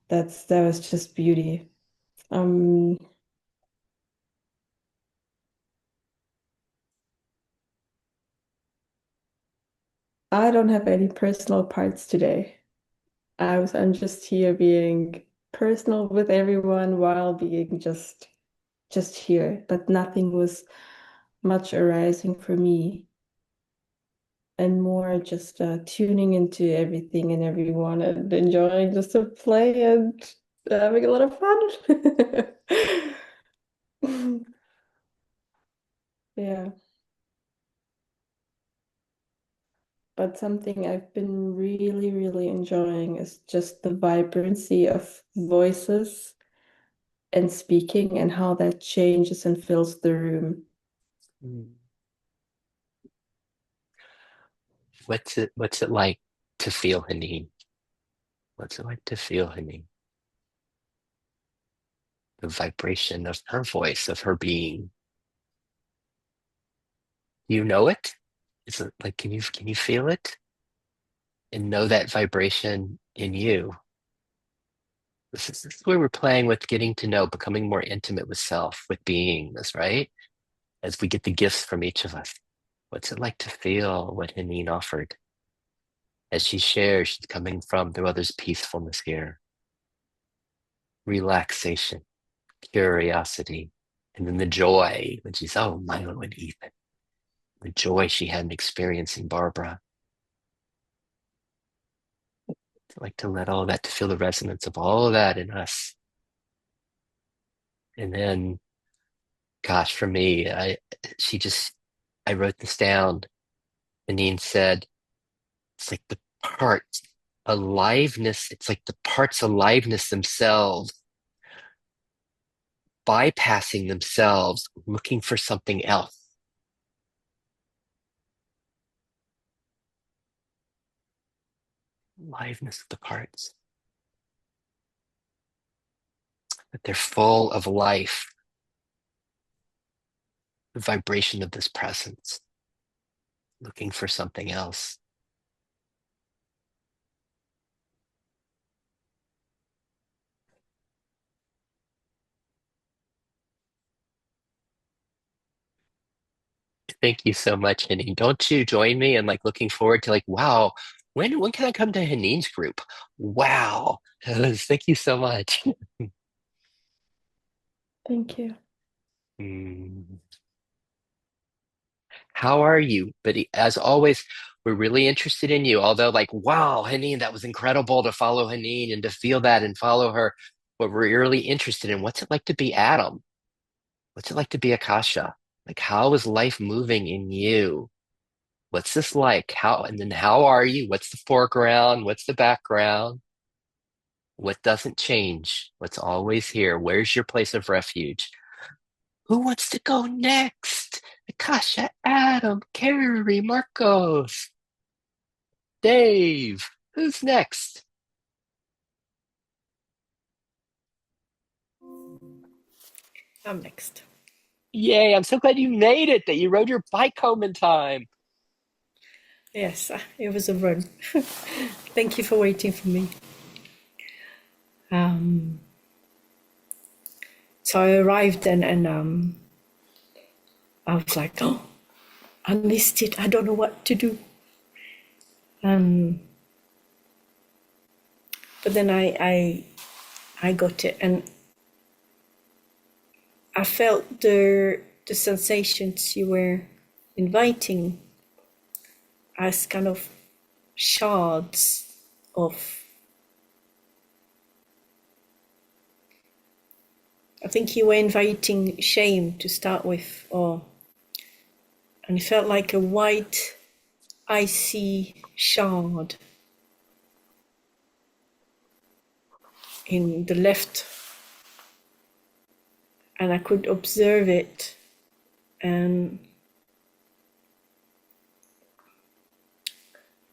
That was just beauty. Um, I don't have any personal parts today. I'm just here being personal with everyone while being just here, but nothing was much arising for me and more just tuning into everything and everyone and enjoying just to play and having a lot of fun. Yeah, but something I've been really, really enjoying is just the vibrancy of voices and speaking and how that changes and fills the room. Hmm. What's it like to feel Hanine? What's it like to feel Hanine? The vibration of her voice, of her being. You know it? Is it like, can you feel it? And know that vibration in you. This is where we're playing with getting to know, becoming more intimate with self, with beingness, right? As we get the gifts from each of us. What's it like to feel what Haneen offered? As she shares, she's coming from through others' peacefulness here, relaxation, curiosity, and then the joy when she's, oh, Milo and Ethan, the joy she had in experiencing Barbara. I'd like to let all of that, to feel the resonance of all of that in us. And then, gosh, for me, I wrote this down. Anine said, it's like the parts aliveness, it's like the parts aliveness themselves, bypassing themselves, looking for something else. Aliveness of the parts. That they're full of life, the vibration of this presence, looking for something else. Thank you so much, Haneen. Don't you join me in like looking forward to like, wow, when can I come to Haneen's group? Wow. Thank you so much. Thank you. Mm. How are you? But as always, we're really interested in you. Although, like, wow, Haneen, that was incredible to follow Haneen and to feel that and follow her. But we're really interested in what's it like to be Adam? What's it like to be Akasha? Like, how is life moving in you? What's this like? And then how are you? What's the foreground? What's the background? What doesn't change? What's always here? Where's your place of refuge? Who wants to go next? Akasha, Adam, Carrie, Marcos, Dave. Who's next? I'm next. Yay, I'm so glad you made it, that you rode your bike home in time. Yes, it was a run. Thank you for waiting for me. So I arrived then, and I was like, oh, I missed it. I don't know what to do. But then I got it, and I felt the sensations you were inviting as kind of shards of, I think you were inviting shame to start with, and it felt like a white, icy shard in the left, and I could observe it, and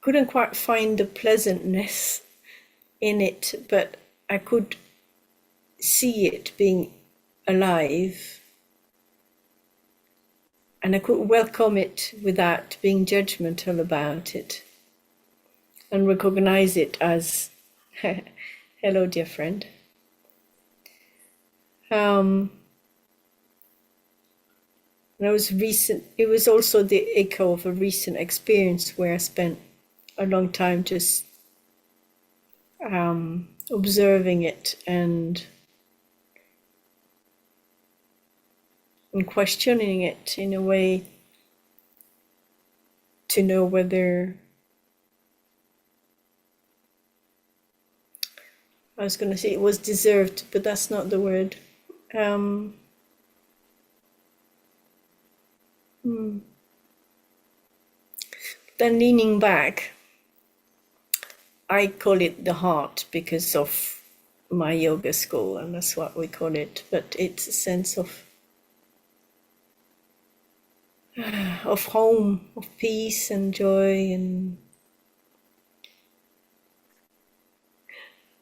couldn't quite find the pleasantness in it, but I could see it being alive, and I could welcome it without being judgmental about it, and recognize it as hello, dear friend. It was also the echo of a recent experience where I spent a long time just observing it and questioning it in a way to know whether I was going to say it was deserved, but that's not the word. Then leaning back, I call it the heart because of my yoga school, and that's what we call it. But it's a sense of home, of peace and joy, and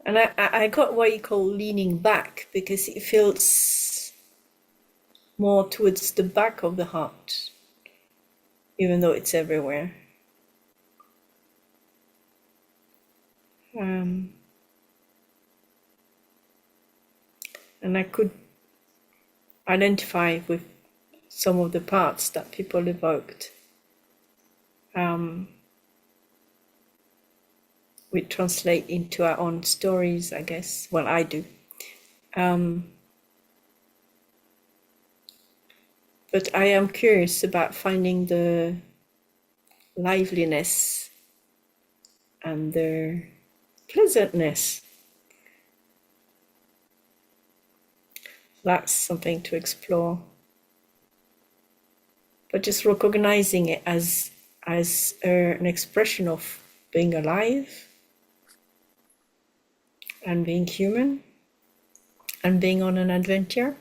I got what you call leaning back because it feels more towards the back of the heart, even though it's everywhere. and I could identify with some of the parts that people evoked. We translate into our own stories, I guess. Well, I do. But I am curious about finding the liveliness and the pleasantness. That's something to explore. But just recognizing it as an expression of being alive and being human and being on an adventure.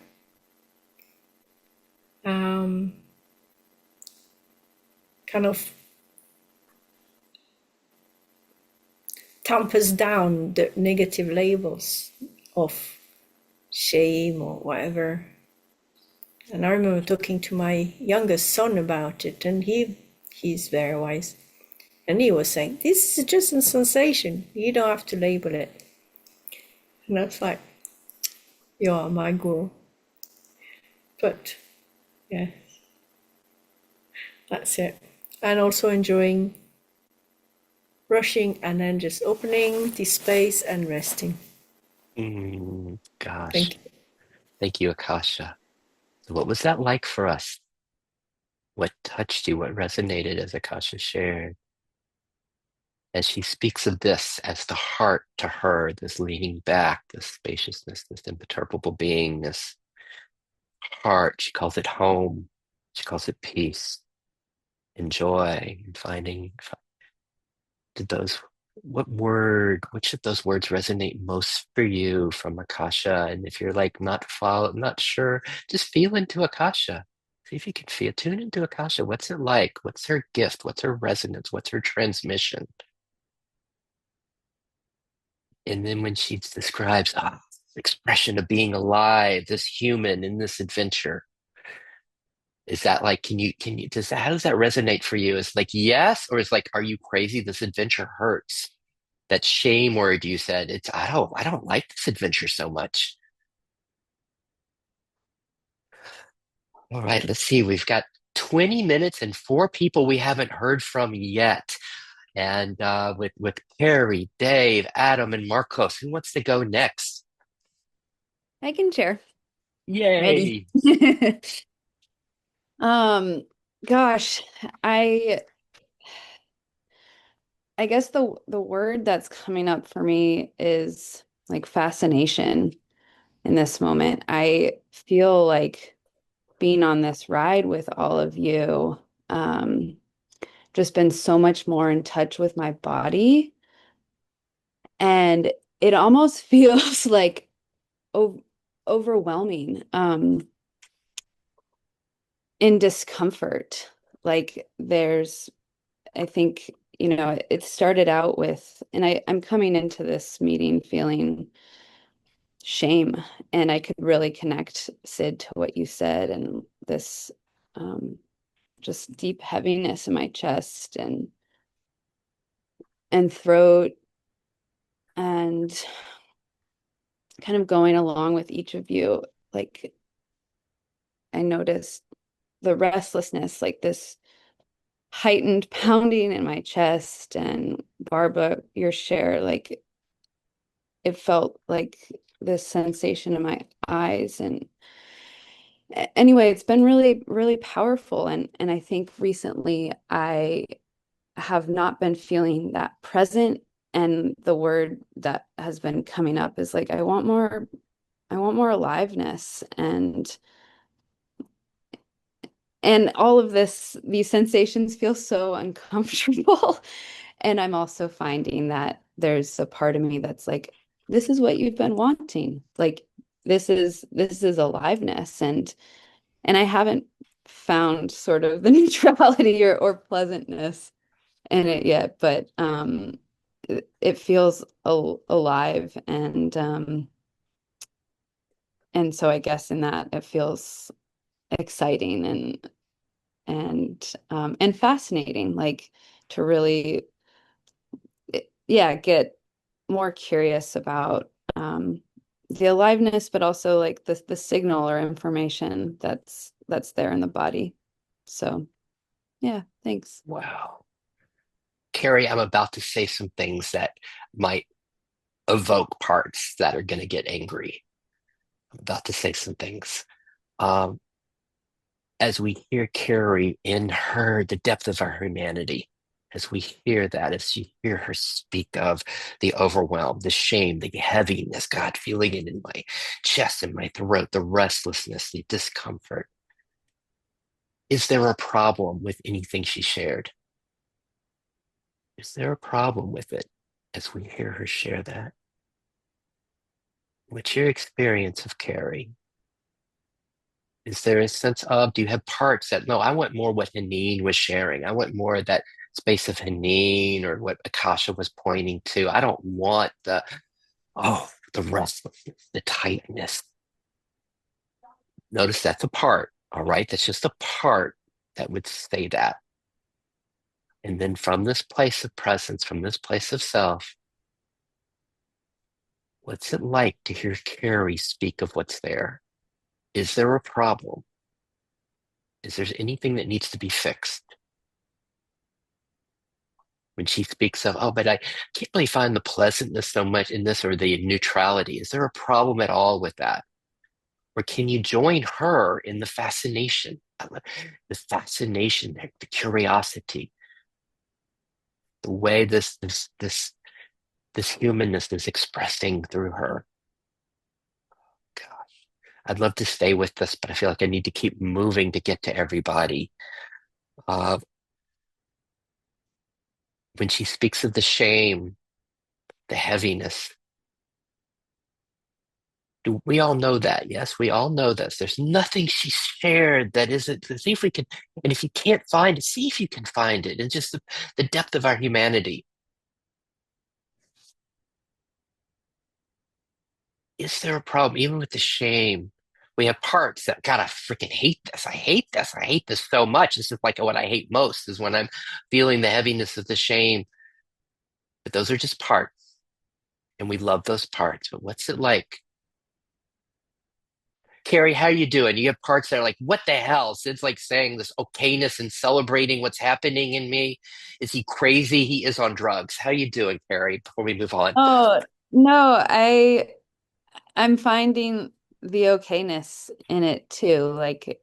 Kind of tampers down the negative labels of shame or whatever. And I remember talking to my youngest son about it, and he's very wise. And he was saying, this is just a sensation. You don't have to label it. And that's like, you are my guru. But yeah, that's it. And also enjoying rushing and then just opening the space and resting. Gosh. Thank you. Thank you, Akasha. So what was that like for us? What touched you? What resonated as Akasha shared? As she speaks of this as the heart to her, this leaning back, this spaciousness, this imperturbable being, this heart, she calls it home. She calls it peace and joy and finding. Did those, which of those words resonate most for you from Akasha? And if you're like not sure, just feel into Akasha. See if you can feel, tune into Akasha. What's it like? What's her gift? What's her resonance? What's her transmission? And then when she describes expression of being alive, this human in this adventure, is that like, how does that resonate for you? Is like, yes, or is like, are you crazy? This adventure hurts. That shame word you said, I don't like this adventure so much. All right, let's see. We've got 20 minutes and 4 people we haven't heard from yet. And with Carrie, Dave, Adam, and Marcos, who wants to go next? I can share. Yay. Ready. Gosh, I guess the word that's coming up for me is like fascination in this moment. I feel like being on this ride with all of you, just been so much more in touch with my body. And it almost feels like overwhelming, in discomfort. Like I think, it started out with, and I'm coming into this meeting feeling shame, and I could really connect, Sid, to what you said, and this just deep heaviness in my chest and throat, and kind of going along with each of you. Like, I noticed the restlessness, like this heightened pounding in my chest, and Barbara, your share, like it felt like this sensation in my eyes. And anyway, it's been really, really powerful. And I think recently I have not been feeling that present. And the word that has been coming up is like, I want more aliveness, and all of these sensations feel so uncomfortable. And I'm also finding that there's a part of me that's like, this is what you've been wanting. Like, this is aliveness. And I haven't found sort of the neutrality or pleasantness in it yet, but it feels alive. And so I guess in that it feels exciting and fascinating, like to really, yeah, get more curious about the aliveness, but also like the signal or information that's there in the body. So yeah, thanks. Wow. Carrie, I'm about to say some things that might evoke parts that are going to get angry. I'm about to say some things. Um, as we hear Carrie in her, the depth of our humanity, as we hear that, as you hear her speak of the overwhelm, the shame, the heaviness, God, feeling it in my chest and my throat, the restlessness, the discomfort. Is there a problem with anything she shared? Is there a problem with it as we hear her share that? What's your experience of Carrie? Is there a sense of, do you have parts that, no, I want more what Haneen was sharing. I want more of that space of Haneen or what Akasha was pointing to. I don't want the restlessness, the tightness. Notice that's a part, all right? That's just a part that would say that. And then from this place of presence, from this place of self, what's it like to hear Carrie speak of what's there? Is there a problem? Is there anything that needs to be fixed? When she speaks of, oh, but I can't really find the pleasantness so much in this or the neutrality. Is there a problem at all with that? Or can you join her in the fascination, the fascination, the curiosity, the way this humanness is expressing through her? Gosh, I'd love to stay with this, but I feel like I need to keep moving to get to everybody. Uh, when she speaks of the shame, the heaviness, do we all know that? Yes, we all know this. There's nothing she shared that isn't. See if we can, and if you can't find it, see if you can find it. And just the depth of our humanity. Is there a problem, even with the shame? We have parts that, God, I freaking hate this. I hate this. I hate this so much. This is like what I hate most is when I'm feeling the heaviness of the shame. But those are just parts, and we love those parts. But what's it like? Carrie, how are you doing? You have parts that are like, what the hell? Sid's like saying this okayness and celebrating what's happening in me. Is he crazy? He is on drugs. How you doing, Carrie, before we move on? Oh, no, I'm finding the okayness in it too. Like,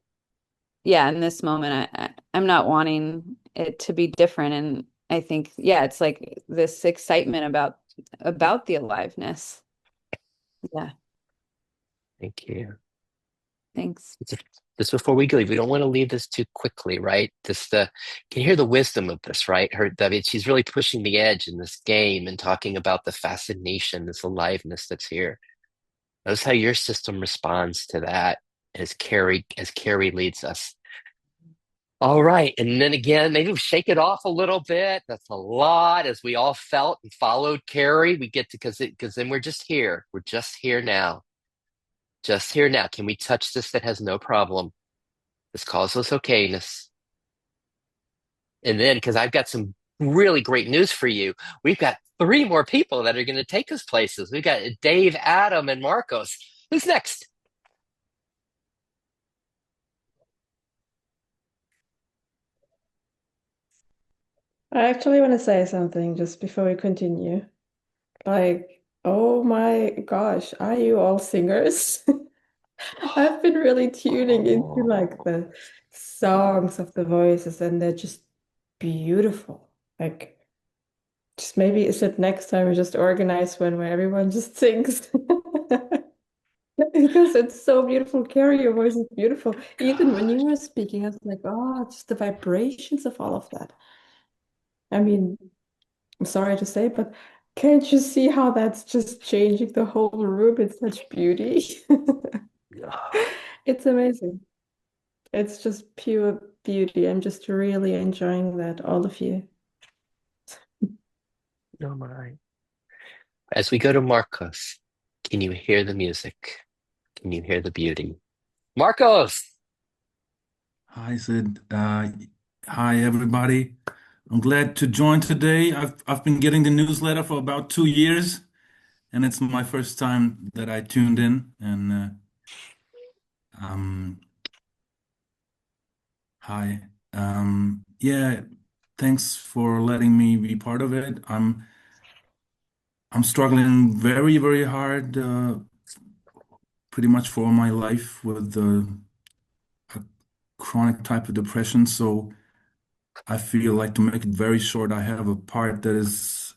yeah, in this moment, I'm not wanting it to be different. And I think, yeah, it's like this excitement about the aliveness. Yeah, Thank you. thanks. Just before we leave, we don't want to leave this too quickly, right? This can you hear the wisdom of this, right? I mean, she's really pushing the edge in this game and talking about the fascination, this aliveness that's here. Notice how your system responds to that as Carrie leads us. All right, and then again, maybe we shake it off a little bit. That's a lot, as we all felt and followed Carrie. We get to because then we're just here. We're just here now. Just here now. Can we touch this that has no problem? This causeless okayness. And then, because I've got some really great news for you, we've got three more people that are going to take us places. We've got Dave, Adam, and Marcos. Who's next? I actually want to say something just before we continue. Like, oh my gosh, are you all singers? I've been really tuning into like Oh, the songs of the voices, and they're just beautiful. Like, just maybe is it next time we just organize one where everyone just sings? Because it's so beautiful. Carrie, your voice is beautiful. Even when you gosh. were speaking, I was like, oh, just the vibrations of all of that. I mean, I'm sorry to say, but can't you see how that's just changing the whole room in such beauty? It's amazing. It's just pure beauty. I'm just really enjoying that, all of you. No, my. As we go to Marcos, can you hear the music? Can you hear the beauty? Marcos! Hi, Sid. Hi, everybody. I'm glad to join today. I've been getting the newsletter for about 2 years, and it's my first time that I tuned in. And um, hi, yeah, thanks for letting me be part of it. I'm struggling very, very hard, pretty much for all my life with a chronic type of depression. So I feel like, to make it very short, I have a part that is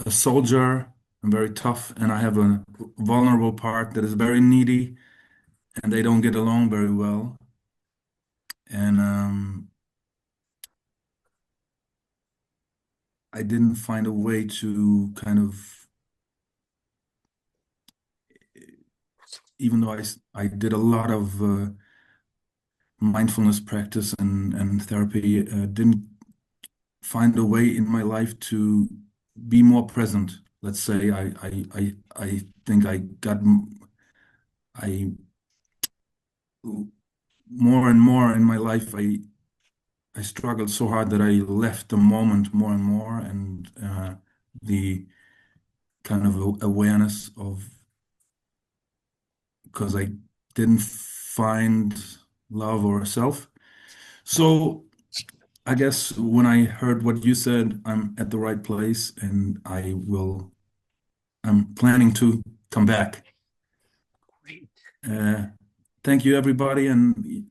a soldier and very tough, and I have a vulnerable part that is very needy, and they don't get along very well. And I didn't find a way to kind of, even though I did a lot of mindfulness practice and therapy, didn't find a way in my life to be more present. Let's say I think I more and more in my life, I struggled so hard that I left the moment more and more, and the kind of awareness of, because I didn't find love or self. So I guess when I heard what you said, I'm at the right place, and I'm planning to come back. Great. Uh, Thank you, everybody, and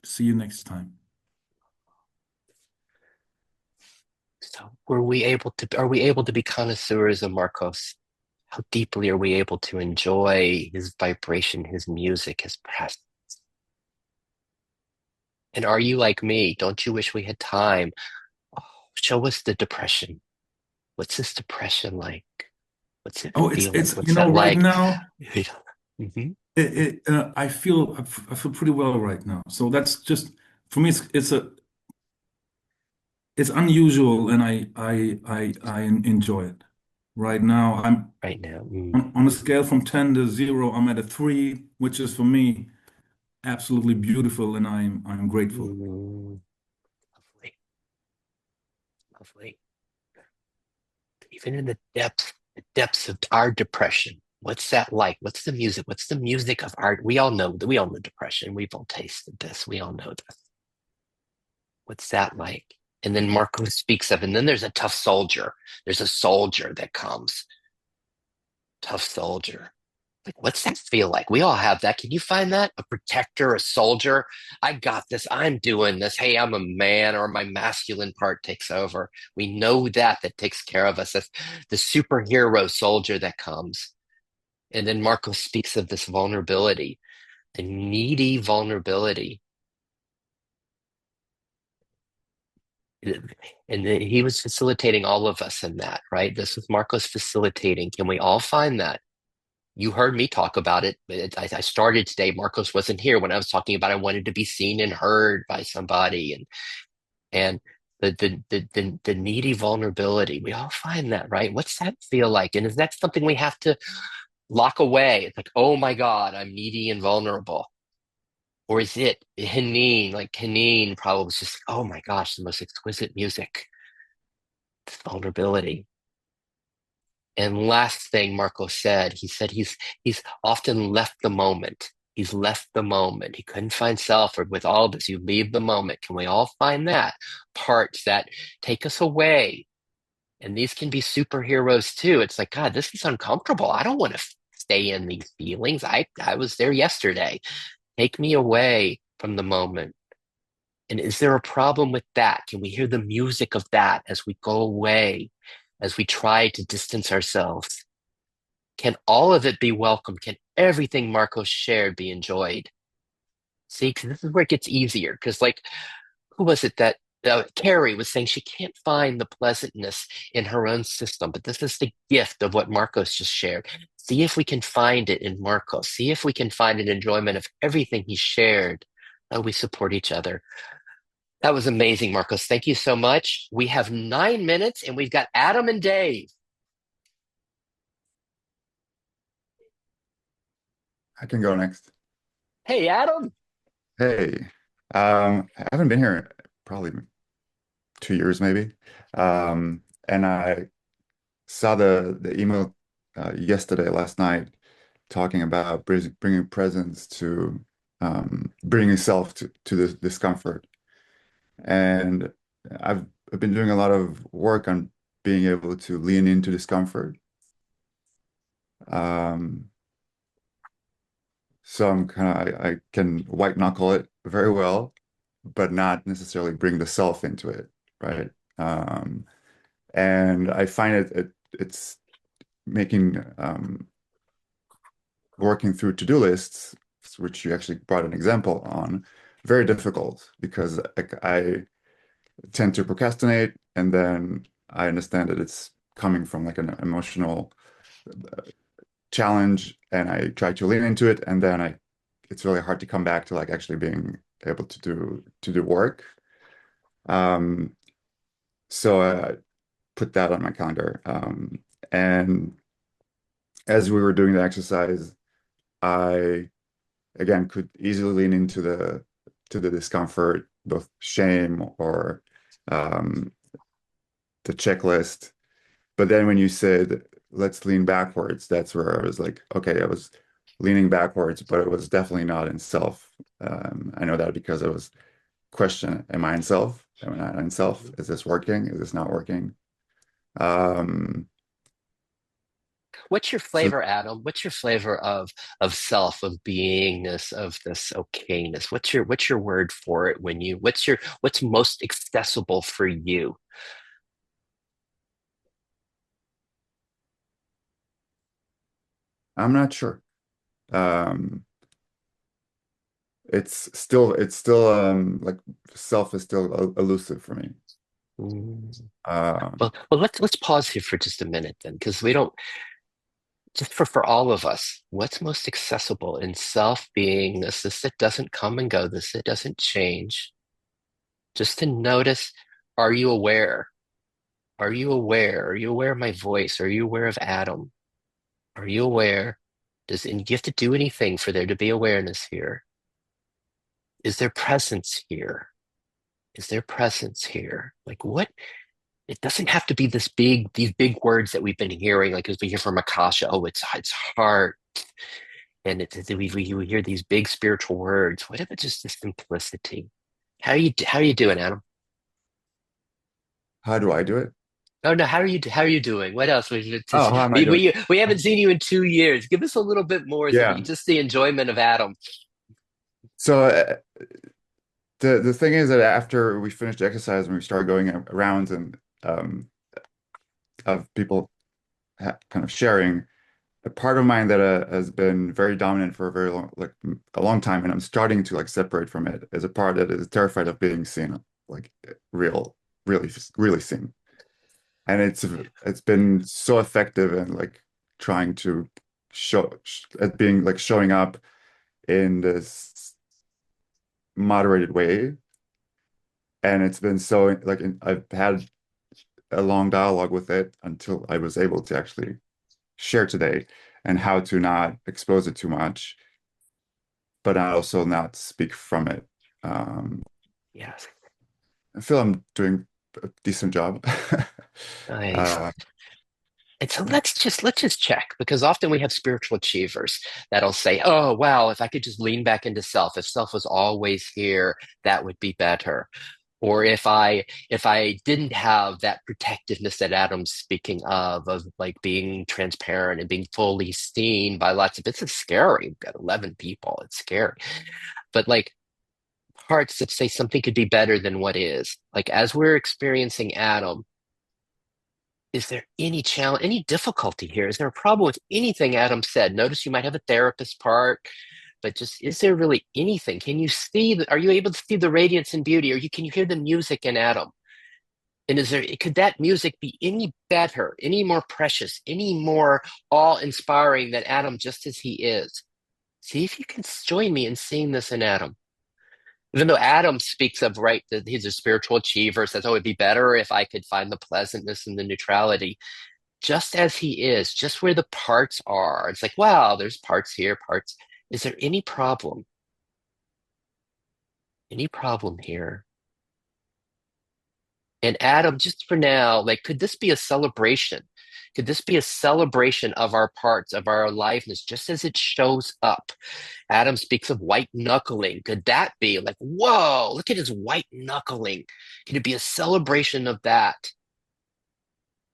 see you next time. So are we able to be connoisseurs of Marcos? How deeply are we able to enjoy his vibration, his music, his presence? And are you like me? Don't you wish we had time? Oh, show us the depression. What's this depression like? What's it Oh, feel like? you What's know, that right like? now, Mhm. I feel pretty well right now. So that's just, for me, it's unusual, and I enjoy it. Right now, I'm Right now. on a scale from 10 to 0. I'm at a 3, which is for me absolutely beautiful, and I'm grateful. Lovely, lovely. Even in the depths of our depression, what's that like? What's the music? What's the music of art? We all know depression. We've all tasted this. We all know this. What's that like? And then Marco speaks of, and then there's a tough soldier. There's a soldier that comes, tough soldier. Like, what's that feel like? We all have that. Can you find that? A protector, a soldier. I got this. I'm doing this. Hey, I'm a man, or my masculine part takes over. We know that takes care of us. That's the superhero soldier that comes. And then Marco speaks of this vulnerability, the needy vulnerability. And he was facilitating all of us in that, right? This was Marcos facilitating. Can we all find that? You heard me talk about it. I started today. Marcos wasn't here when I was talking about I wanted to be seen and heard by somebody, and the needy vulnerability. We all find that, right? What's that feel like? And is that something we have to lock away? It's like, oh my God, I'm needy and vulnerable. Or is it Haneen? Like Haneen probably was just, oh my gosh, the most exquisite music, this vulnerability. And last thing Marco said, he said he's often left the moment. He's left the moment. He couldn't find self, or with all this, you leave the moment. Can we all find that? Parts that take us away. And these can be superheroes too. It's like, God, this is uncomfortable. I don't want to stay in these feelings. I was there yesterday. Take me away from the moment. And is there a problem with that? Can we hear the music of that as we go away, as we try to distance ourselves? Can all of it be welcomed? Can everything Marcos shared be enjoyed? See, 'cause this is where it gets easier. Because, like, who was it that Carrie was saying she can't find the pleasantness in her own system, but this is the gift of what Marcos just shared. See if we can find it in Marcos. See if we can find an enjoyment of everything he shared. Oh, we support each other. That was amazing, Marcos. Thank you so much. We have 9 minutes, and we've got Adam and Dave. I can go next. Hey, Adam. Hey, I haven't been here probably 2 years maybe. And I saw the email yesterday, last night, talking about bringing presence to bringing self to this discomfort. And I've been doing a lot of work on being able to lean into discomfort. Um, so I'm kind of I can white knuckle it very well, but not necessarily bring the self into it, right? Um, and I find it's making working through to-do lists, which you actually brought an example on, very difficult because I tend to procrastinate, and then I understand that it's coming from like an emotional challenge, and I try to lean into it, and then it's really hard to come back to like actually being able to do work. Um, so I put that on my calendar. And as we were doing the exercise, I again could easily lean into the discomfort, both shame or um, the checklist. But then when you said let's lean backwards, that's where I was like, okay, I was leaning backwards, but it was definitely not in self. I know that because I was questioning, am I in self? Am I not in self? Is this working? Is this not working? Um, What's your so flavor, Adam? What's your flavor of self, of beingness, of this okayness? What's your word for it when you what's most accessible for you? I'm not sure. Um, it's still like self is still elusive for me. Mm. Um, Well, let's pause here for just a minute then, because we don't just for all of us, what's most accessible in self being this that doesn't come and go, this that doesn't change. Just to notice, are you aware? Are you aware? Are you aware of my voice? Are you aware of Adam? Are you aware? And do you have to do anything for there to be awareness here? Is there presence here? Is there presence here? Like what? It doesn't have to be these big words that we've been hearing, like as we hear from Akasha, oh, it's heart. And we hear these big spiritual words. What if it's just the simplicity? How are you doing, Adam? how do I do it? Oh no, how are you doing? What else? Oh, how am I doing? We haven't seen you in 2 years. Give us a little bit more than Yeah. just the enjoyment of Adam. So the thing is that after we finished the exercise and we started going around and um, of people kind of sharing, a part of mine that has been very dominant for a very long, like a long time, and I'm starting to like separate from it, is a part that is terrified of being seen, like real, really seen. And it's been so effective in like trying to at being like showing up in this moderated way. And it's been so like I've had a long dialogue with it until I was able to actually share today and how to not expose it too much, but also not speak from it. Um, Yes. I feel I'm doing a decent job. Nice. Uh, And so let's just check because often we have spiritual achievers that'll say, "Oh, wow, if I could just lean back into self, if self was always here, that would be better." Or if I didn't have that protectiveness that Adam's speaking of like being transparent and being fully seen by lots of it's scary. We've got 11 people. It's scary. But like parts that say something could be better than what is. Like as we're experiencing Adam, is there any challenge, any difficulty here? Is there a problem with anything Adam said? Notice you might have a therapist part, but just is there really anything? Can you see are you able to see the radiance and beauty? Or can you hear the music in Adam? And could that music be any better, any more precious, any more awe-inspiring than Adam just as he is? See if you can join me in seeing this in Adam. Even though Adam speaks of, right, that he's a spiritual achiever, says, oh, it'd be better if I could find the pleasantness and the neutrality just as he is, just where the parts are. It's like, wow, there's parts here, parts. Is there any problem? Any problem here? And Adam, just for now, like, could this be a celebration? Could this be a celebration of our parts, of our aliveness, just as it shows up? Adam speaks of white knuckling. Could that be like, whoa, look at his white knuckling? Could it be a celebration of that,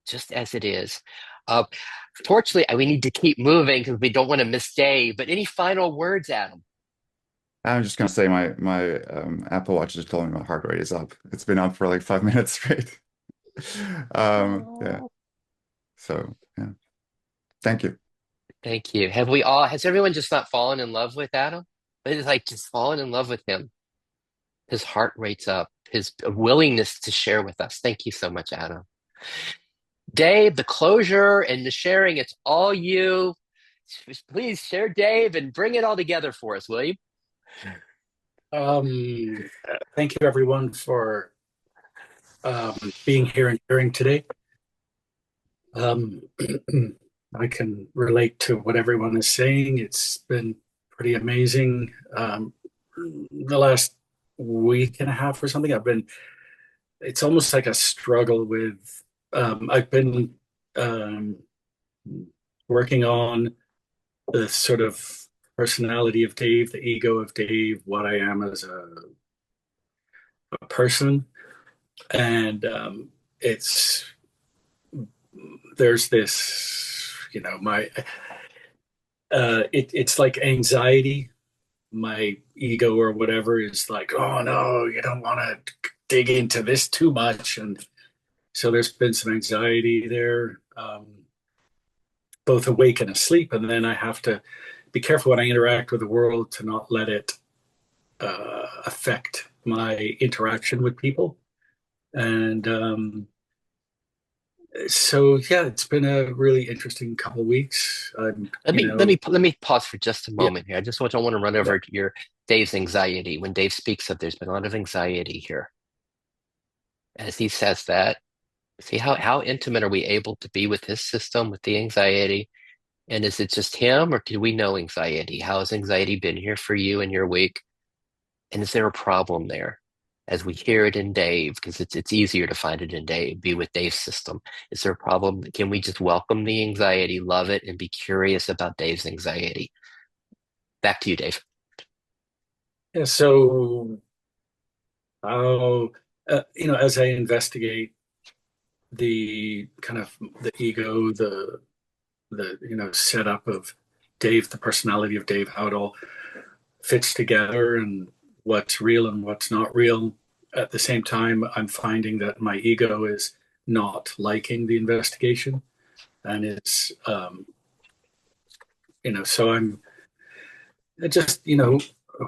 just as it is? Uh, Fortunately, we need to keep moving because we don't want to miss Dave. But any final words, Adam? I'm just gonna say my Apple Watch just told me my heart rate is up. It's been up for like 5 minutes straight. Yeah. Oh, So yeah. Thank you. thank you. Has everyone just not fallen in love with Adam? It's like just fallen in love with him. His heart rate's up, his willingness to share with us. Thank you so much, Adam. Dave, the closure and the sharing, it's all you. Please share Dave and bring it all together for us, will you? Thank you, everyone, for being here and hearing today. I can relate to what everyone is saying. It's been pretty amazing. The last week and a half or something, it's almost like a struggle with, I've been working on the sort of personality of Dave, the ego of Dave, what I am as a person. And it's, there's this, it's like anxiety. My ego or whatever is like, oh no, you don't want to dig into this too much. And so there's been some anxiety there, both awake and asleep. And then I have to be careful when I interact with the world to not let it affect my interaction with people. And so yeah, it's been a really interesting couple of weeks. Let me pause for just a Yeah, moment here. I just don't want to run yeah. over your Dave's anxiety. When Dave speaks of there's been a lot of anxiety here. As he says that, see how intimate are we able to be with his system, with the anxiety? And is it just him, or do we know anxiety? How has anxiety been here for you in your week? And is there a problem there? As we hear it in Dave, because it's easier to find it in Dave, be with Dave's system. Is there a problem? Can we just welcome the anxiety, love it, and be curious about Dave's anxiety? Back to you, Dave. Yeah, so as I investigate the kind of the ego, the setup of Dave, the personality of Dave, how it all fits together and what's real and what's not real. At the same time, I'm finding that my ego is not liking the investigation, and it's so I'm just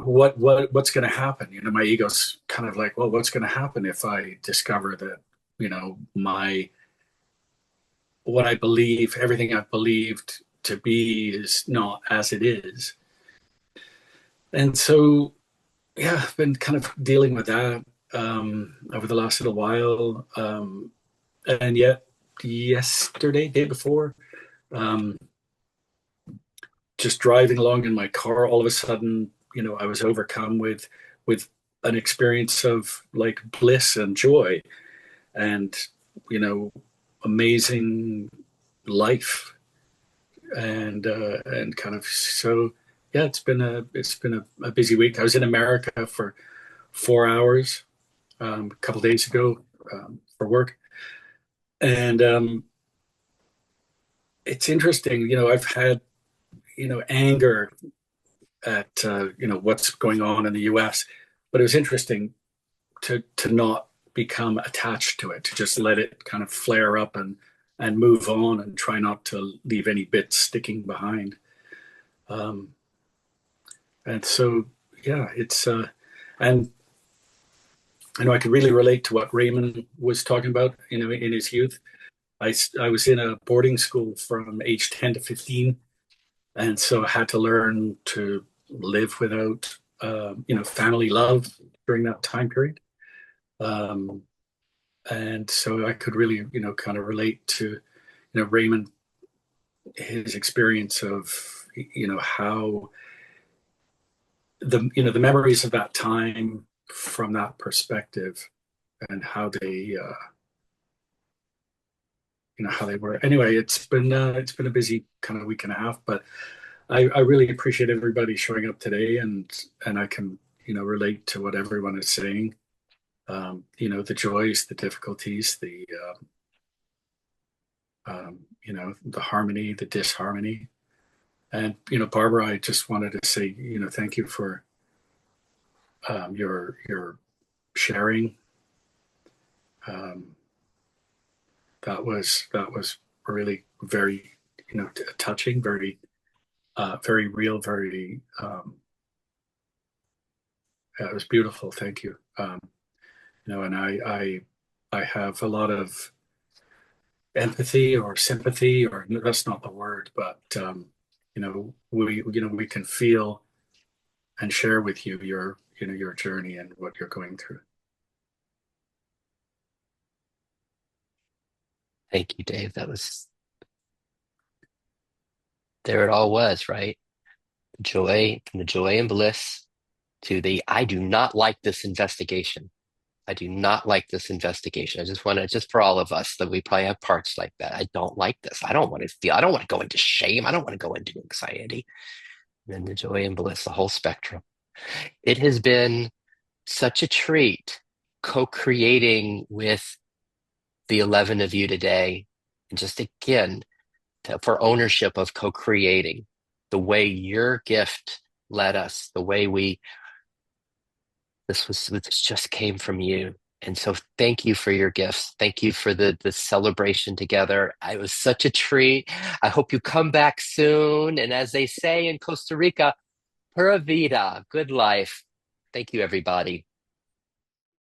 what's going to happen. My ego's kind of like, well, what's going to happen if I discover that my what I believe, everything I've believed to be is not as it is. And so, yeah, I've been kind of dealing with that over the last little while. And yet, yesterday, day before, um, just driving along in my car, all of a sudden, I was overcome with an experience of like bliss and joy and, amazing life and kind of so yeah, it's been a busy week. I was in America for 4 hours a couple days ago for work, and it's interesting. I've had anger at what's going on in the U.S., but it was interesting to not become attached to it, to just let it kind of flare up and move on and try not to leave any bits sticking behind. Um, and so, yeah, it's, and I know I could really relate to what Raymond was talking about, in his youth. I was in a boarding school from age 10 to 15. And so I had to learn to live without, family love during that time period. Um, and so I could really, kind of relate to, Raymond, his experience of, how the memories of that time from that perspective and how they, how they were. Anyway, it's been a busy kind of week and a half, but I really appreciate everybody showing up today, and I can relate to what everyone is saying. The joys, the difficulties, the harmony, the disharmony. And, Barbara, I just wanted to say, thank you for your sharing. That was really very, touching, very, very real, very, it was beautiful. Thank you. And I have a lot of empathy or sympathy, or that's not the word, but we can feel and share with you your journey and what you're going through. Thank you, Dave. There it all was, right? Joy, from the joy and bliss to the I do not like this investigation. I do not like this investigation. I just want to, just for all of us that we probably have parts like that. I don't like this. I don't want to feel, I don't want to go into shame. I don't want to go into anxiety. And then the joy and bliss, the whole spectrum. It has been such a treat co-creating with the 11 of you today. And just again, for ownership of co-creating the way your gift led us, the way this just came from you. And so thank you for your gifts. Thank you for the celebration together. It was such a treat. I hope you come back soon. And as they say in Costa Rica, pura vida, good life. Thank you, everybody.